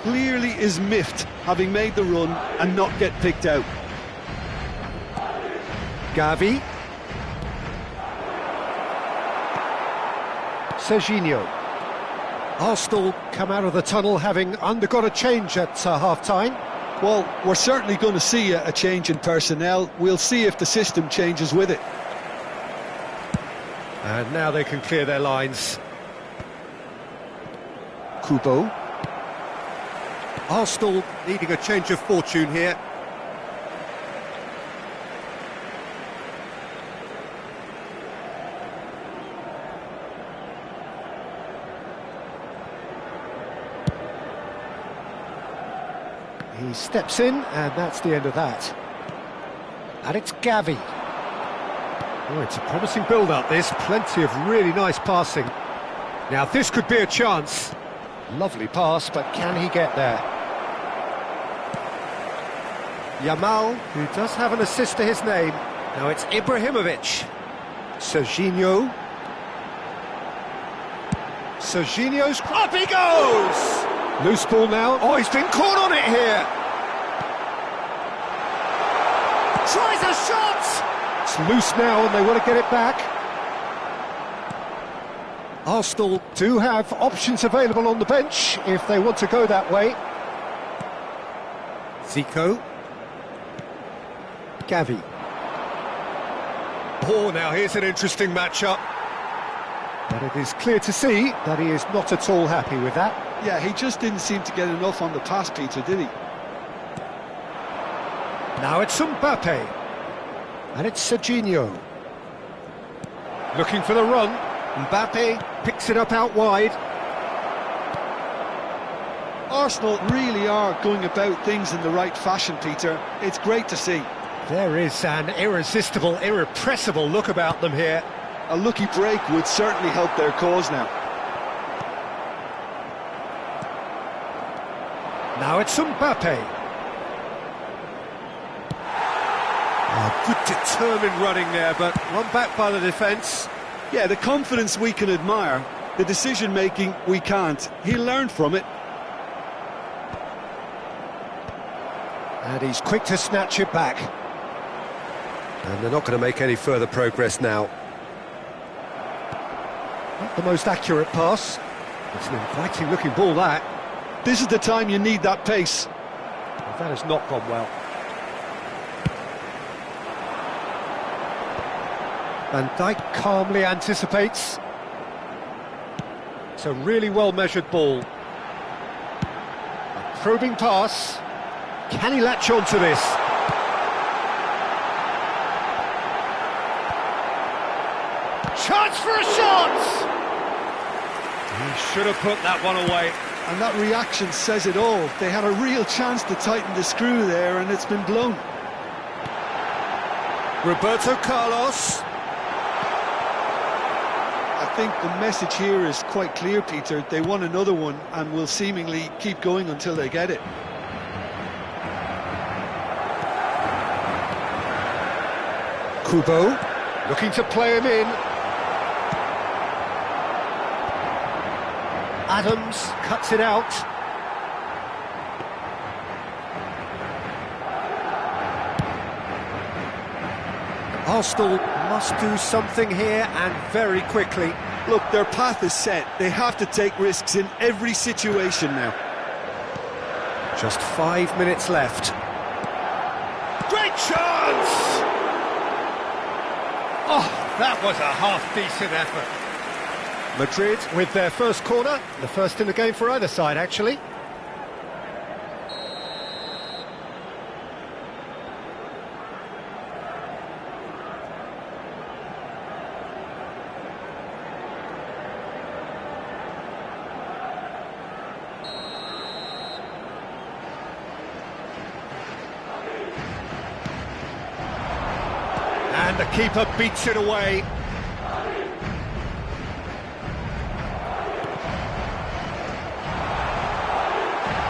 Clearly is miffed, having made the run and not get picked out. Gavi. Serginho. Arsenal come out of the tunnel having undergone a change at half-time. Well, we're certainly going to see a change in personnel. We'll see if the system changes with it. And now they can clear their lines. Kubo. Arsenal needing a change of fortune here. He steps in, and that's the end of that. And it's Gavi. Oh, it's a promising build-up, this. Plenty of really nice passing. Now, this could be a chance. Lovely pass, but can he get there? Yamal, who does have an assist to his name. Now it's Ibrahimovic. Serginho. Serginho's... Up he goes! Loose ball now. Oh, he's been caught on it here. Tries a shot! It's loose now and they want to get it back. Arsenal do have options available on the bench if they want to go that way. Zico. Gavi. Oh, now here's an interesting matchup. But it is clear to see that he is not at all happy with that. Yeah, he just didn't seem to get enough on the pass, Peter, did he? Now it's Mbappe. And it's Serginho. Looking for the run. Mbappe picks it up out wide. Arsenal really are going about things in the right fashion, Peter. It's great to see. There is an irresistible, irrepressible look about them here. A lucky break would certainly help their cause now. Now it's Mbappe. Oh, good determined running there, but run back by the defence. Yeah, the confidence we can admire, the decision-making we can't. He'll learn from it. And he's quick to snatch it back. And they're not going to make any further progress now. Not the most accurate pass. It's an inviting-looking ball, that. This is the time you need that pace. Well, that has not gone well. Van Dijk calmly anticipates. It's a really well-measured ball. A probing pass. Can he latch on to this? Chance for a shot! He should have put that one away. And that reaction says it all. They had a real chance to tighten the screw there, and it's been blown. Roberto Carlos. I think the message here is quite clear, Peter. They want another one and will seemingly keep going until they get it. Kubo, looking to play him in. Adams cuts it out. Arsenal must do something here, and very quickly. Look, their path is set. They have to take risks in every situation now. Just 5 minutes left. Great chance! Oh, that was a half-decent effort. Madrid with their first corner, the first in the game for either side, actually. And the keeper beats it away.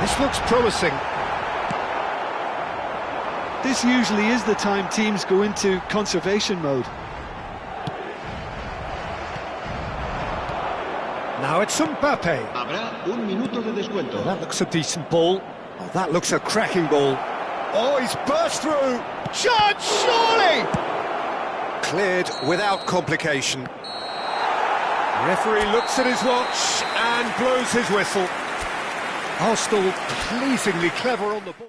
This looks promising. This usually is the time teams go into conservation mode. Now it's Mbappe. Habrá un minuto de descuento. Oh, that looks a decent ball. Oh, that looks a cracking ball. Oh, he's burst through. Chance, surely! Cleared without complication. The referee looks at his watch and blows his whistle. Arsenal pleasingly clever on the ball.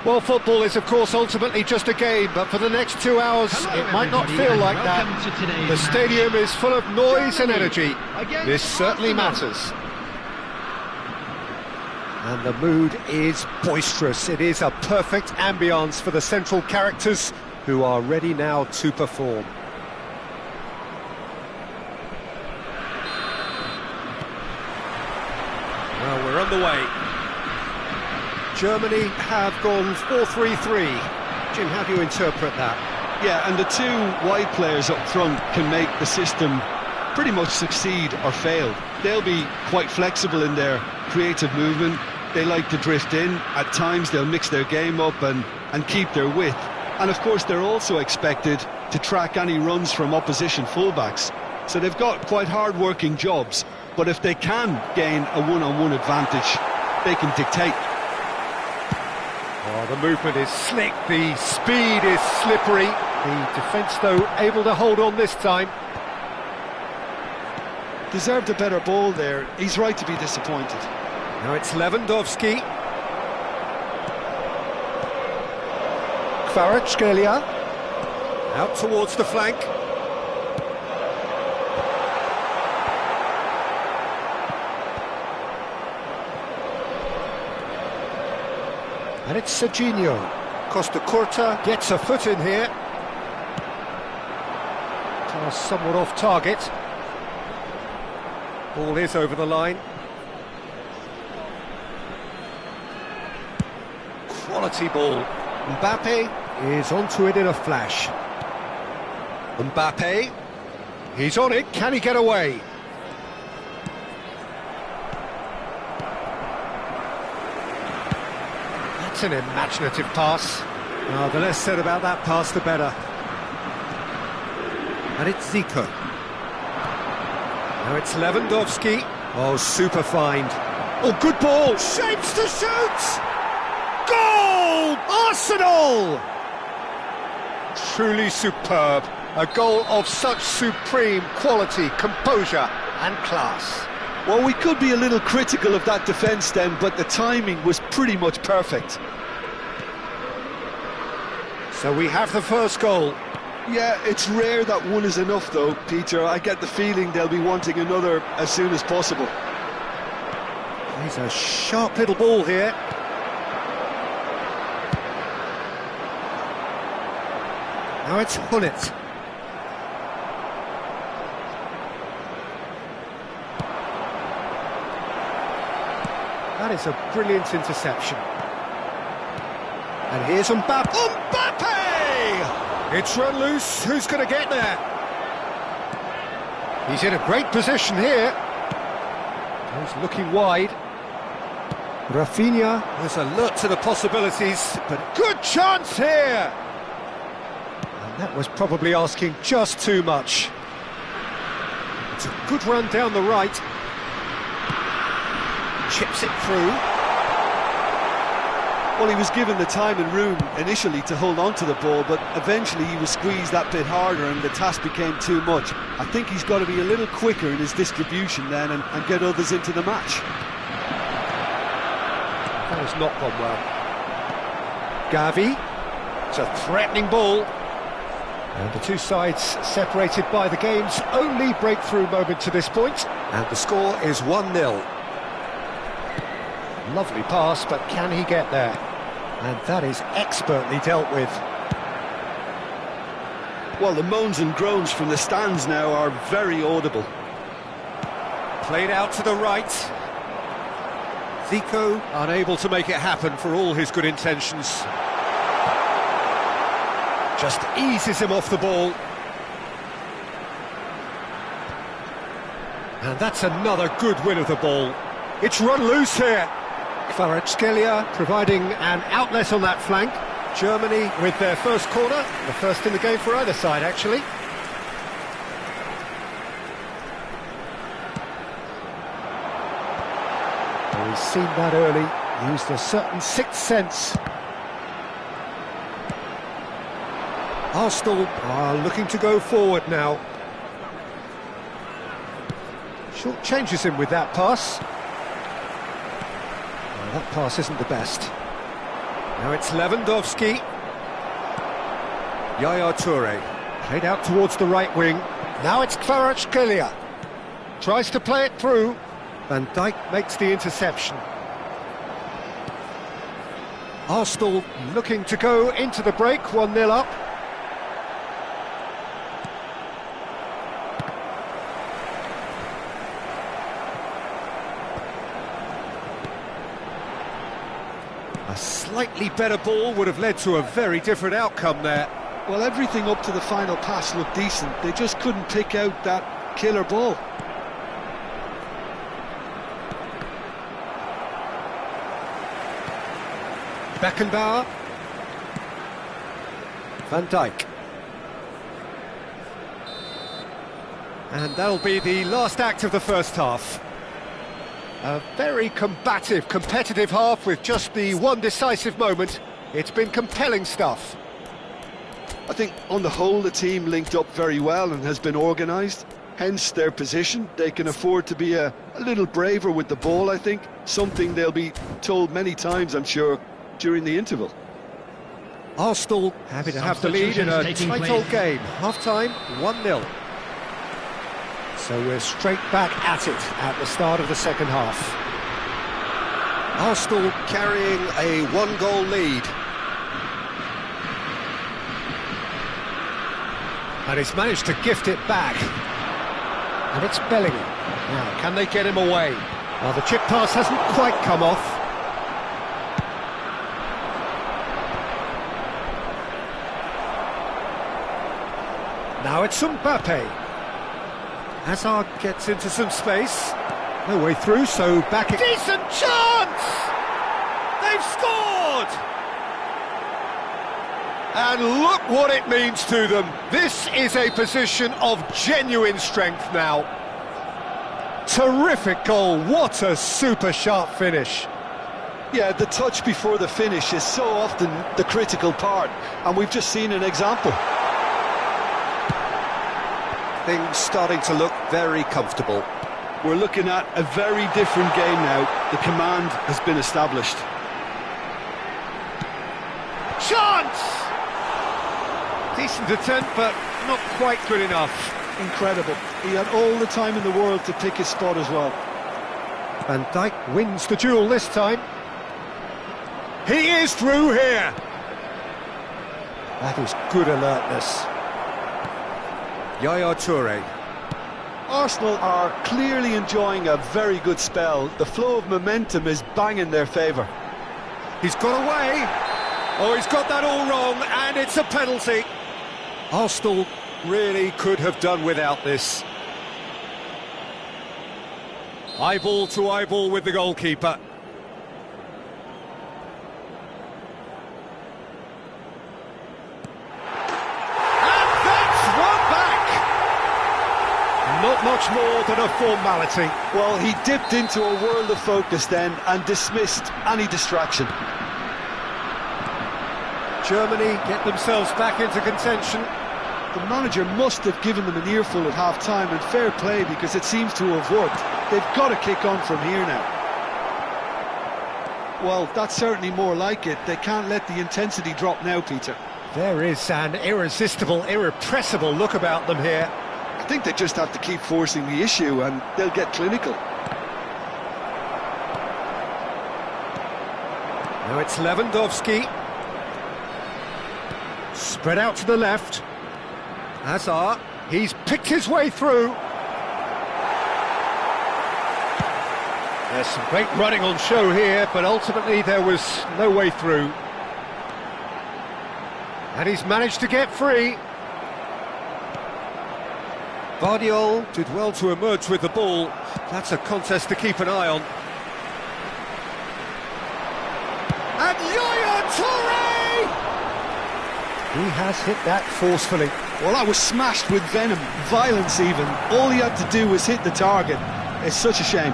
Well, football is, of course, ultimately just a game, but for the next 2 hours, it might not feel like that. The stadium is full of noise and energy. This certainly matters. And the mood is boisterous. It is a perfect ambience for the central characters who are ready now to perform. Well, we're underway. Germany have gone 4-3-3. Jim, how do you interpret that? Yeah, and the two wide players up front can make the system pretty much succeed or fail. They'll be quite flexible in their creative movement. They like to drift in. At times they'll mix their game up and keep their width. And of course they're also expected to track any runs from opposition fullbacks. So they've got quite hard-working jobs. but if they can gain a one-on-one advantage, they can dictate. Oh, the movement is slick, the speed is slippery. The defence, though, able to hold on this time. Deserved a better ball there. He's right to be disappointed. Now it's Lewandowski. Kvaratskhelia. Out towards the flank. And it's Serginho. Costa Curta gets a foot in here. Pass somewhat off target. Ball is over the line. Quality ball. Mbappe is onto it in a flash. Mbappe. He's on it. Can he get away? That's an imaginative pass. Oh, the less said about that pass, the better. And it's Zico. Now it's Lewandowski. Oh, super find. Oh, good ball. Shapes to shoot! Goal! Arsenal! Truly superb. A goal of such supreme quality, composure and class. Well, we could be a little critical of that defence then, but the timing was pretty much perfect. So we have the first goal. Yeah, it's rare that one is enough though, Peter. I get the feeling they'll be wanting another as soon as possible. He's a sharp little ball here. Now it's Hullet. That is a brilliant interception. And here's Mbappe. Mbappe! It's run loose. Who's going to get there? He's in a great position here. He's looking wide. Rafinha is alert to the possibilities, but good chance here! And that was probably asking just too much. It's a good run down the right. Chips it through. Well, he was given the time and room initially to hold on to the ball, but eventually he was squeezed that bit harder and the task became too much. I think he's got to be a little quicker in his distribution then and get others into the match. That has not gone well. Gavi. It's a threatening ball. And the two sides separated by the game's only breakthrough moment to this point. And the score is 1-0. Lovely pass, but can he get there? And that is expertly dealt with. Well, the moans and groans from the stands now are very audible. Played out to the right. Zico unable to make it happen for all his good intentions. Just eases him off the ball. And that's another good win of the ball. It's run loose here. Kvaratskhelia providing an outlet on that flank. Germany with their first corner, the first in the game for either side, actually. Well, he's seen that early, used a certain sixth sense. Arsenal are looking to go forward now. Short changes him with that pass. That pass isn't the best. Now it's Lewandowski. Yaya Toure. Played out towards the right wing. Now it's Kvaratskhelia. Tries to play it through. Van Dijk makes the interception. Arsenal looking to go into the break, 1-0 up. A slightly better ball would have led to a very different outcome there. Well, everything up to the final pass looked decent. They just couldn't pick out that killer ball. Beckenbauer. Van Dijk. And that'll be the last act of the first half. A very combative, competitive half with just the one decisive moment. It's been compelling stuff. I think on the whole the team linked up very well and has been organised. Hence their position. They can afford to be a little braver with the ball, I think. Something they'll be told many times, I'm sure, during the interval. Arsenal happy to have the lead in a tight old game. Half-time, 1-0. So we're straight back at it at the start of the second half. Arsenal carrying a one-goal lead. And he's managed to gift it back. And it's Bellingham. Now, can they get him away? Well, the chip pass hasn't quite come off. Now it's Mbappe. Hazard gets into some space. No way through, so back... Decent chance! They've scored! And look what it means to them. This is a position of genuine strength now. Terrific goal. What a super sharp finish. Yeah, the touch before the finish is so often the critical part, and we've just seen an example. Things starting to look very comfortable. We're looking at a very different game now. The command has been established. Chance! Decent attempt, but not quite good enough. Incredible. He had all the time in the world to pick his spot as well. Van Dijk wins the duel this time. He is through here. That is good alertness. Yaya Toure. Arsenal are clearly enjoying a very good spell. The flow of momentum is bang in their favour. He's got away. Oh, he's got that all wrong, and it's a penalty. Arsenal really could have done without this. Eyeball to eyeball with the goalkeeper. Not much more than a formality. Well, he dipped into a world of focus then and dismissed any distraction. Germany get themselves back into contention. The manager must have given them an earful at half-time, and fair play, because it seems to have worked. They've got to kick on from here now. Well, that's certainly more like it. They can't let the intensity drop now, Peter. There is an irresistible, irrepressible look about them here. I think they just have to keep forcing the issue and they'll get clinical. Now it's Lewandowski. Spread out to the left. Hazard, he's picked his way through. There's some great running on show here, but ultimately there was no way through. And he's managed to get free. Vardiol did well to emerge with the ball. That's a contest to keep an eye on. And Yaya Toure! He has hit that forcefully. Well, that was smashed with venom, violence even. All he had to do was hit the target. It's such a shame.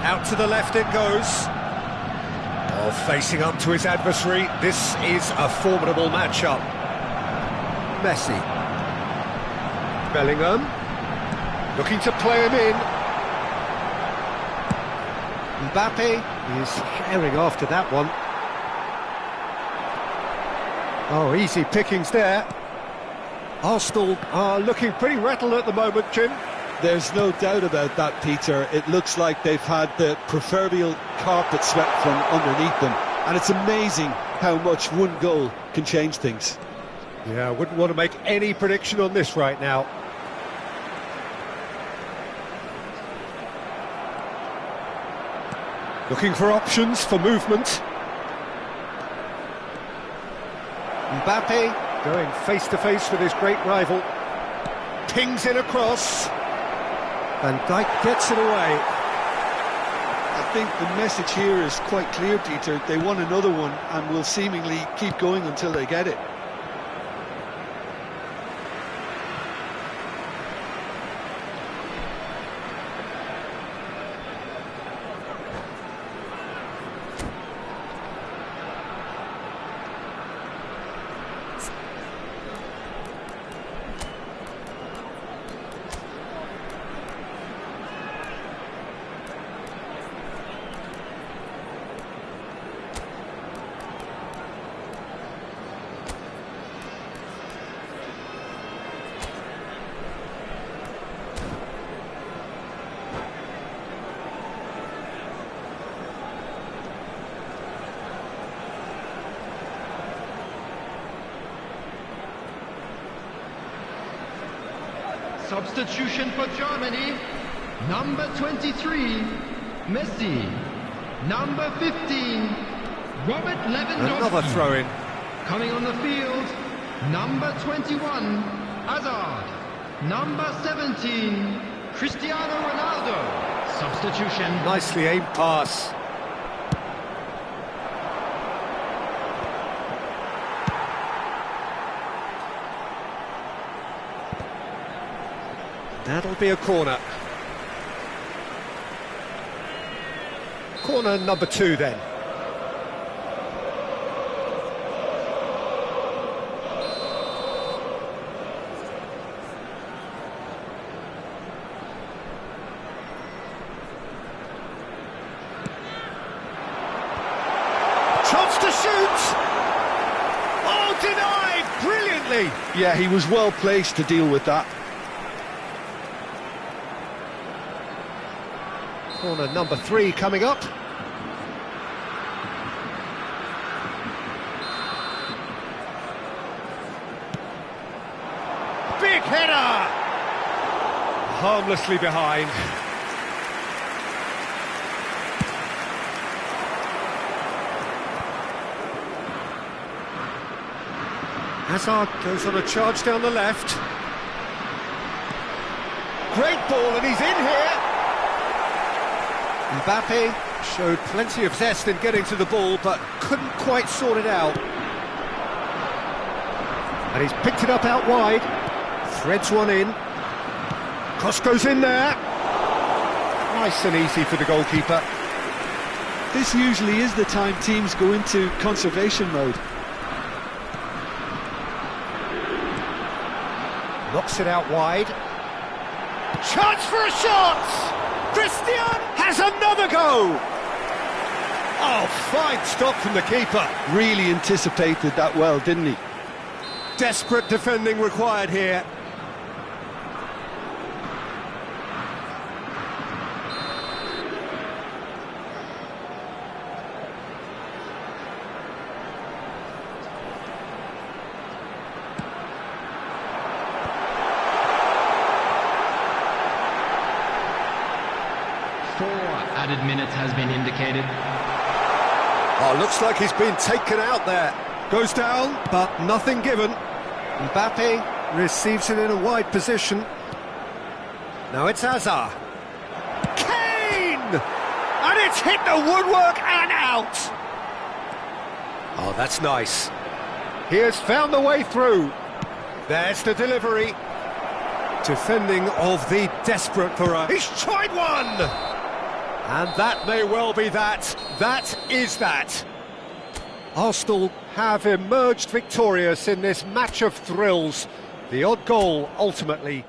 Out to the left it goes. Oh, facing up to his adversary. This is a formidable matchup. Messi. Bellingham, looking to play him in. Mbappe is carrying after that one. Oh, easy pickings there. Arsenal are looking pretty rattled at the moment, Jim. There's no doubt about that, Peter. It looks like they've had the proverbial carpet swept from underneath them. And it's amazing how much one goal can change things. Yeah, I wouldn't want to make any prediction on this right now. Looking for options for movement. Mbappe going face-to-face with his great rival. Pings in across. Van Dijk gets it away. I think the message here is quite clear, Peter. They want another one and will seemingly keep going until they get it. Substitution for Germany. Number 23, Messi. Number 15, Robert Lewandowski. Another throw-in. Coming on the field, number 21, Hazard. Number 17, Cristiano Ronaldo. Substitution. Nicely aimed pass. That'll be a corner. Corner number 2 then. Chance to shoot! Oh, denied! Brilliantly! Yeah, he was well placed to deal with that. Corner number 3 coming up. Big header! Harmlessly behind. Hazard goes on a charge down the left. Great ball, and he's in here. Mbappe showed plenty of zest in getting to the ball, but couldn't quite sort it out. And he's picked it up out wide. Threads one in. Cross goes in there. Nice and easy for the goalkeeper. This usually is the time teams go into conservation mode. Knocks it out wide. Chance for a shot! Christian has another go! Oh, fine stop from the keeper. Really anticipated that well, didn't he? Desperate defending required here. Added minutes has been indicated. Oh, looks like he's been taken out there. Goes down, but nothing given. Mbappe receives it in a wide position. Now it's Hazard. Kane! And it's hit the woodwork and out! Oh, that's nice. He has found the way through. There's the delivery. Defending of the desperate for a... He's tried one! And that may well be that. That is that. Arsenal have emerged victorious in this match of thrills. The odd goal ultimately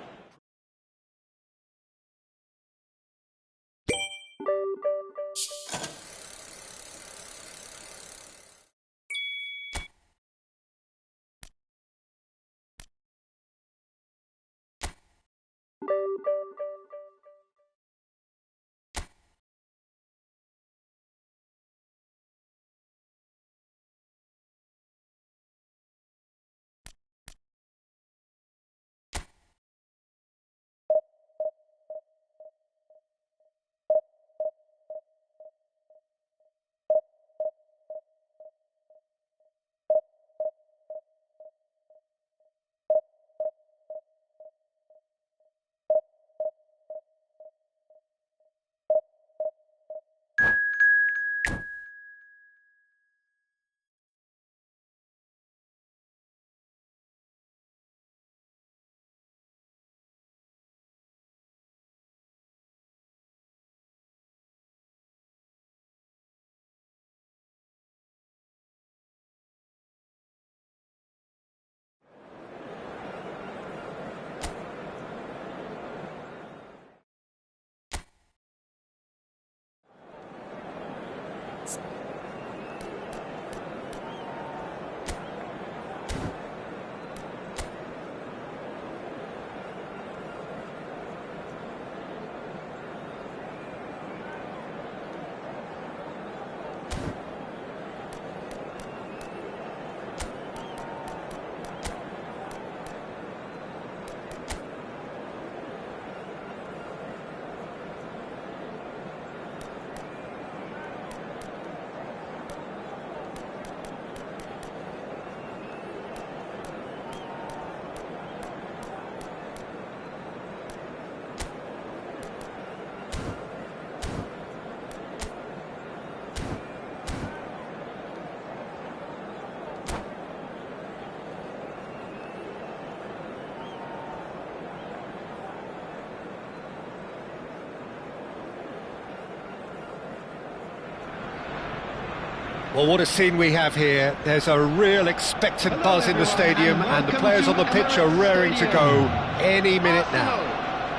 Well, what a scene we have here. There's a real expectant buzz in the stadium, and the players on the pitch are raring to go any minute now.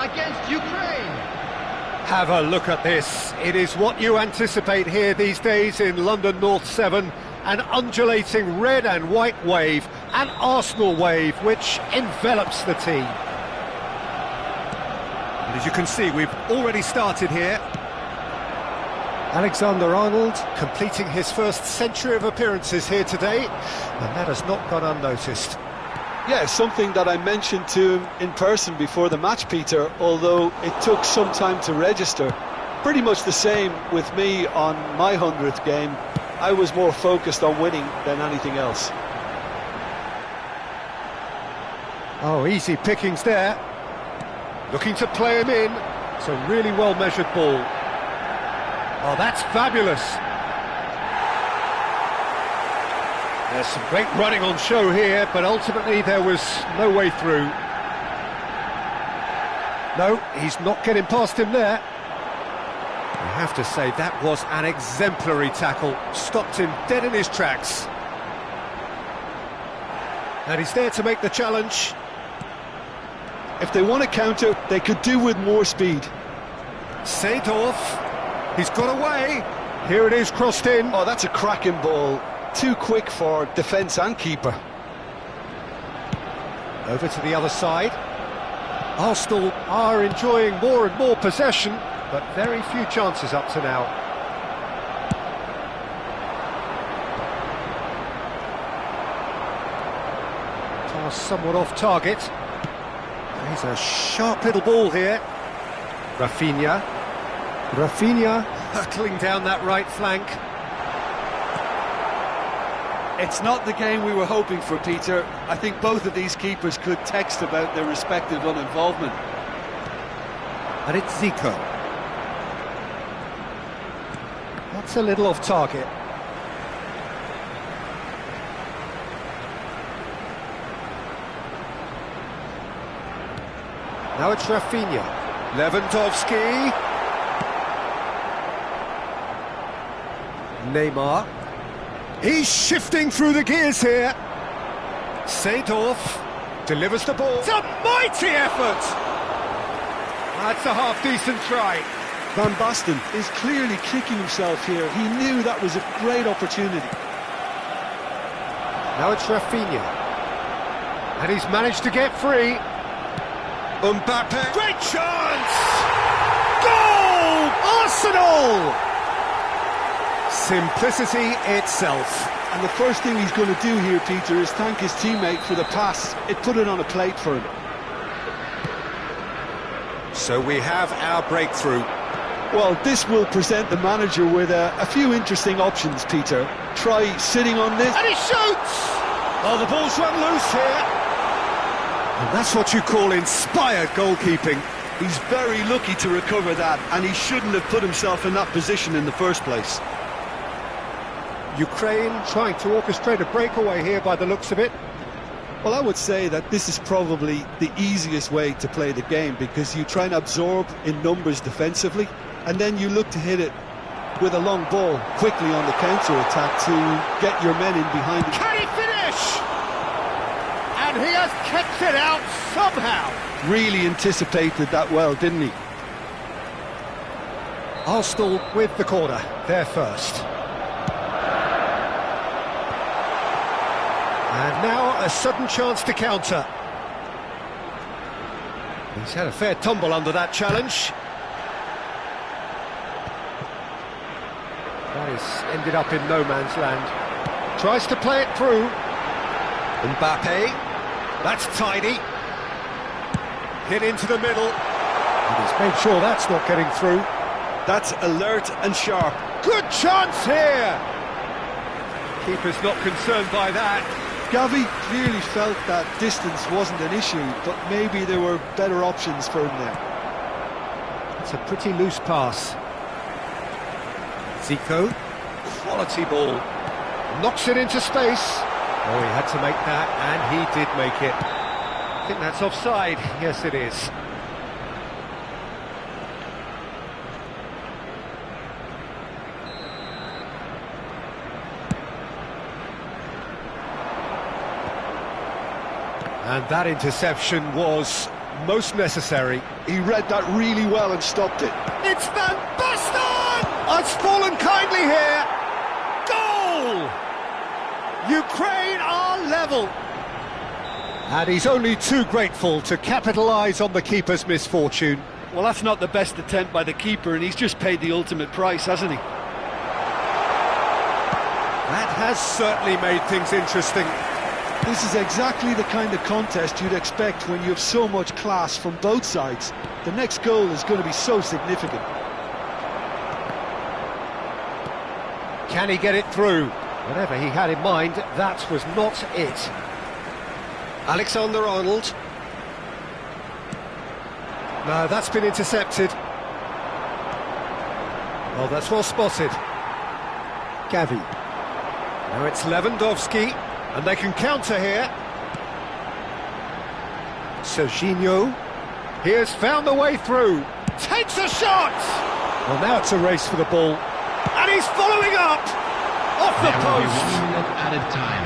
Against Ukraine. Have a look at this. It is what you anticipate here these days in London North 7. An undulating red and white wave, an Arsenal wave, which envelops the team. And as you can see, we've already started here. Alexander-Arnold completing his first century of appearances here today, and that has not gone unnoticed. Yeah, something that I mentioned to him in person before the match, Peter, although it took some time to register. Pretty much the same with me on my 100th game. I was more focused on winning than anything else. Oh, easy pickings there. Looking to play him in. It's a really well-measured ball. Oh, that's fabulous. There's some great running on show here, but ultimately there was no way through. No, he's not getting past him there. I have to say, that was an exemplary tackle. Stopped him dead in his tracks. And he's there to make the challenge. If they want to counter, they could do with more speed. Seedorf. He's got away. Here it is, crossed in. Oh, that's a cracking ball. Too quick for defence and keeper. Over to the other side. Arsenal are enjoying more and more possession, but very few chances up to now. Pass somewhat off target. He's a sharp little ball here. Rafinha hurtling down that right flank. It's not the game we were hoping for, Peter. I think both of these keepers could text about their respective uninvolvement. And it's Zico. That's a little off target. Now it's Rafinha. Lewandowski. Neymar. He's shifting through the gears here. Seedorf delivers the ball. It's a mighty effort! That's a half-decent try. Van Basten is clearly kicking himself here. He knew that was a great opportunity. Now it's Rafinha. And he's managed to get free. Mbappe. Great chance! Goal! Arsenal! Simplicity itself. And the first thing he's going to do here, Peter, is thank his teammate for the pass. It put it on a plate for him. So we have our breakthrough. Well, this will present the manager with a few interesting options, Peter. Try sitting on this. And he shoots! Oh, the ball's run loose here. And that's what you call inspired goalkeeping. He's very lucky to recover that, and he shouldn't have put himself in that position in the first place. Ukraine trying to orchestrate a breakaway here by the looks of it. Well, I would say that this is probably the easiest way to play the game, because you try and absorb in numbers defensively, and then you look to hit it with a long ball quickly on the counter-attack to get your men in behind it. Can he finish? And he has kept it out somehow. Really anticipated that well, didn't he? Arsenal with the corner, they're first. And now a sudden chance to counter. He's had a fair tumble under that challenge. That has ended up in no man's land. Tries to play it through. Mbappe. That's tidy. Hit into the middle. And he's made sure that's not getting through. That's alert and sharp. Good chance here! Keeper's not concerned by that. Gavi clearly felt that distance wasn't an issue, but maybe there were better options for him there. It's a pretty loose pass. Zico. Quality ball. Knocks it into space. Oh, he had to make that, and he did make it. I think that's offside. Yes, it is. And that interception was most necessary. He read that really well and stopped it. It's Van Basten! It's fallen kindly here. Goal! Ukraine are level. And he's only too grateful to capitalise on the keeper's misfortune. Well, that's not the best attempt by the keeper, and he's just paid the ultimate price, hasn't he? That has certainly made things interesting. This is exactly the kind of contest you'd expect when you have so much class from both sides. The next goal is going to be so significant. Can he get it through? Whatever he had in mind, that was not it. Alexander-Arnold. No, that's been intercepted. Oh, that's well spotted. Gavi. Now it's Lewandowski, and they can counter here. Serginho. He has found the way through. Takes a shot! Well, now it's a race for the ball. And he's following up! Off the There will be post! 1 minute added time.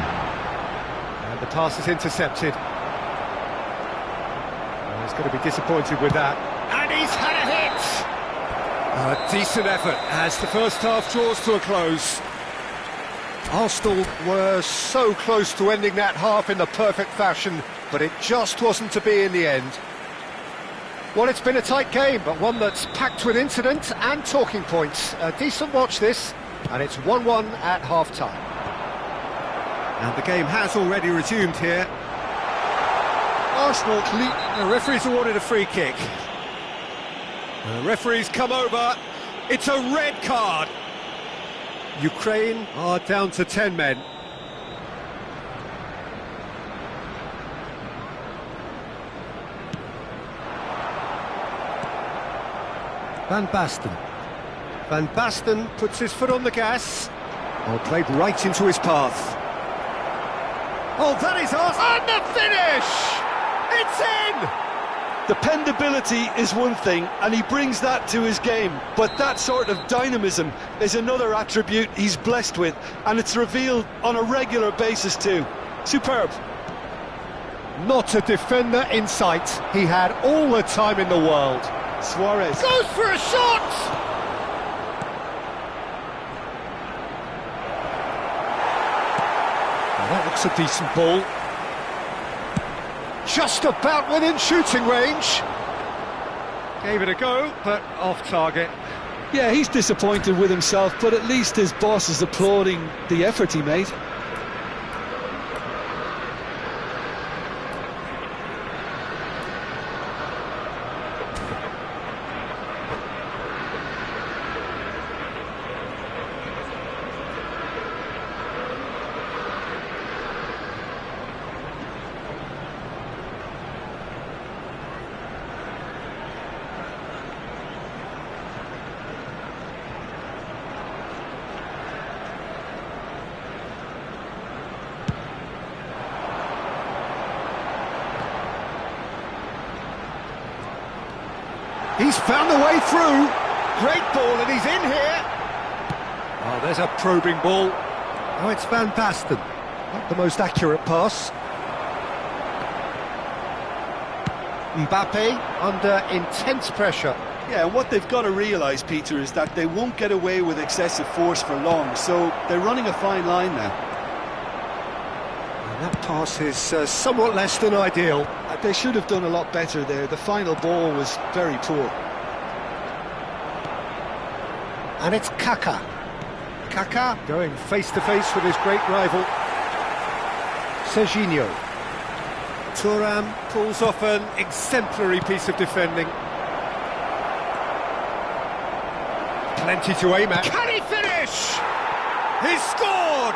And the pass is intercepted. Well, he's going to be disappointed with that. And he's had a hit! A decent effort as the first half draws to a close. Arsenal were so close to ending that half in the perfect fashion, but it just wasn't to be in the end. Well, it's been a tight game, but one that's packed with incident and talking points. A decent watch this, and it's 1-1 at half-time. And the game has already resumed here. Arsenal, the referee's awarded a free kick. The referee's come over. It's a red card. Ukraine are down to 10 men. Van Basten. Van Basten puts his foot on the gas. Oh, played right into his path. Oh, that is us! And the finish! It's in! Dependability is one thing, and he brings that to his game, but that sort of dynamism is another attribute he's blessed with, and it's revealed on a regular basis too. Superb. Not a defender in sight. He had all the time in the world. Suarez Goes for a shot! Well, that looks a decent ball. Just about within shooting range. Gave it a go, but off target. Yeah, he's disappointed with himself, but at least his boss is applauding the effort he made. He's found the way through. Great ball, and he's in here. Oh, there's a probing ball. Oh, it's Van Basten. Not the most accurate pass. Mbappe under intense pressure. Yeah, and what they've got to realise, Peter, is that they won't get away with excessive force for long, so they're running a fine line now. And that pass is somewhat less than ideal. They should have done a lot better there. The final ball was very poor. And it's Kaka. Kaka going face-to-face with his great rival. Serginho. Thuram pulls off an exemplary piece of defending. Plenty to aim at. Can he finish? He's scored!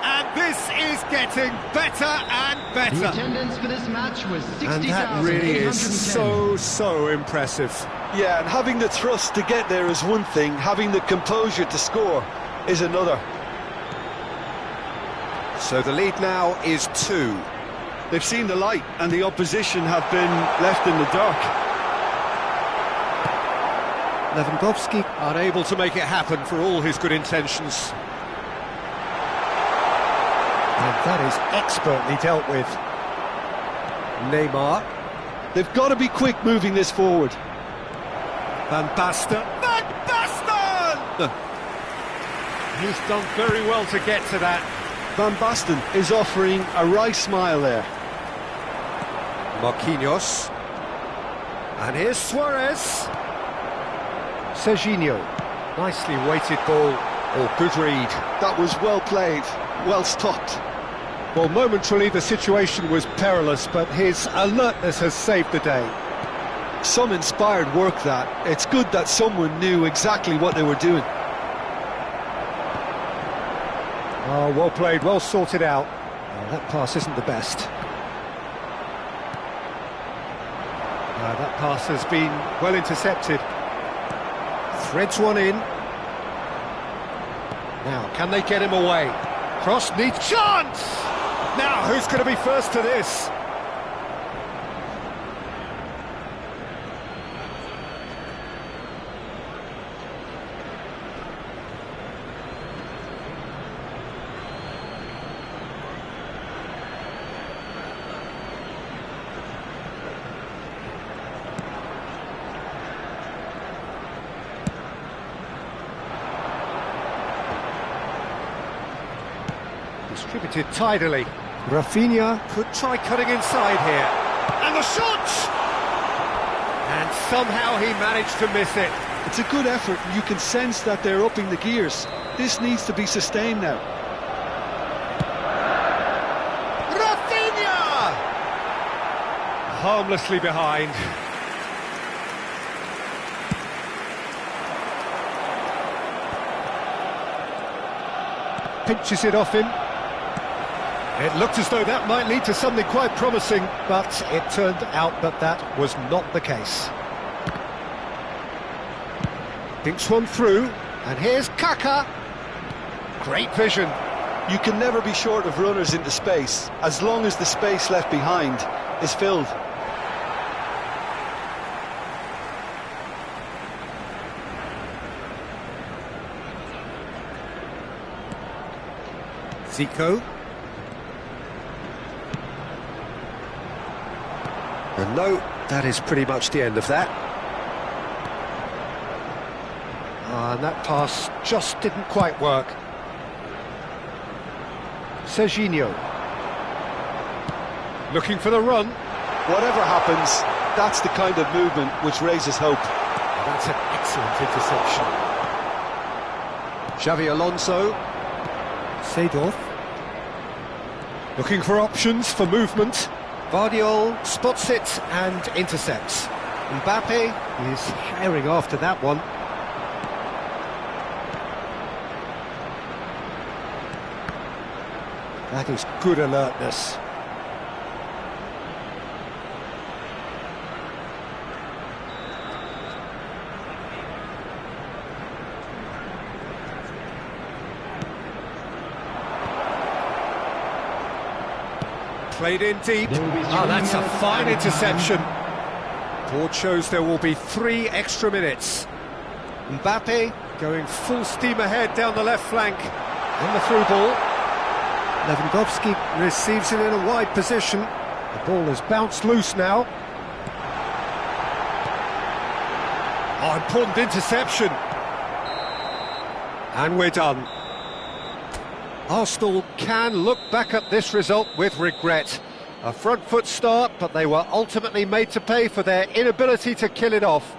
And this is getting better and The better. attendance for this match was And that really is 60,810. so impressive. Yeah, and having the thrust to get there is one thing, having the composure to score is another. So the lead now is 2. They've seen the light, and the opposition have been left in the dark. Lewandowski unable to make it happen for all his good intentions. And That is expertly dealt with. Neymar. They've got to be quick moving this forward. Van Basten. Van Basten! He's done very well to get to that. Van Basten is offering a right smile there. Marquinhos. And here's Suarez. Serginho. Nicely weighted ball. Oh, good read. That was well played, well stopped. Well, momentarily the situation was perilous, but his alertness has saved the day. Some inspired work that. It's good that someone knew exactly what they were doing. Oh, well played, well sorted out. Oh, that pass isn't the best. That pass has been well intercepted. Threads one in. Now, can they get him away? Cross needs chance! Now, who's going to be first to this? Distributed tidily. Rafinha could try cutting inside here. And the shot! And somehow he managed to miss it. It's a good effort, and you can sense that they're upping the gears. This needs to be sustained now. Rafinha! Harmlessly behind. Pinches it off him. It looked as though that might lead to something quite promising, but it turned out that that was not the case. Thinks one through, and here's Kaka. Great vision. You can never be short of runners into space, as long as the space left behind is filled. Zico. And no, that is pretty much the end of that. And that pass just didn't quite work. Serginho. Looking for the run. Whatever happens, that's the kind of movement which raises hope. That's an excellent interception. Xavi Alonso. Seedorf. Looking for options for movement. Vardiol spots it and intercepts. Mbappe is herring after that one. That is good alertness. Played in deep. Oh, that's a fine interception. Board shows there will be 3 extra minutes. Mbappe going full steam ahead down the left flank. And the through ball. Lewandowski receives it in a wide position. The ball has bounced loose now. Oh, important interception. And we're done. Arsenal can look back at this result with regret. A front foot start, but they were ultimately made to pay for their inability to kill it off.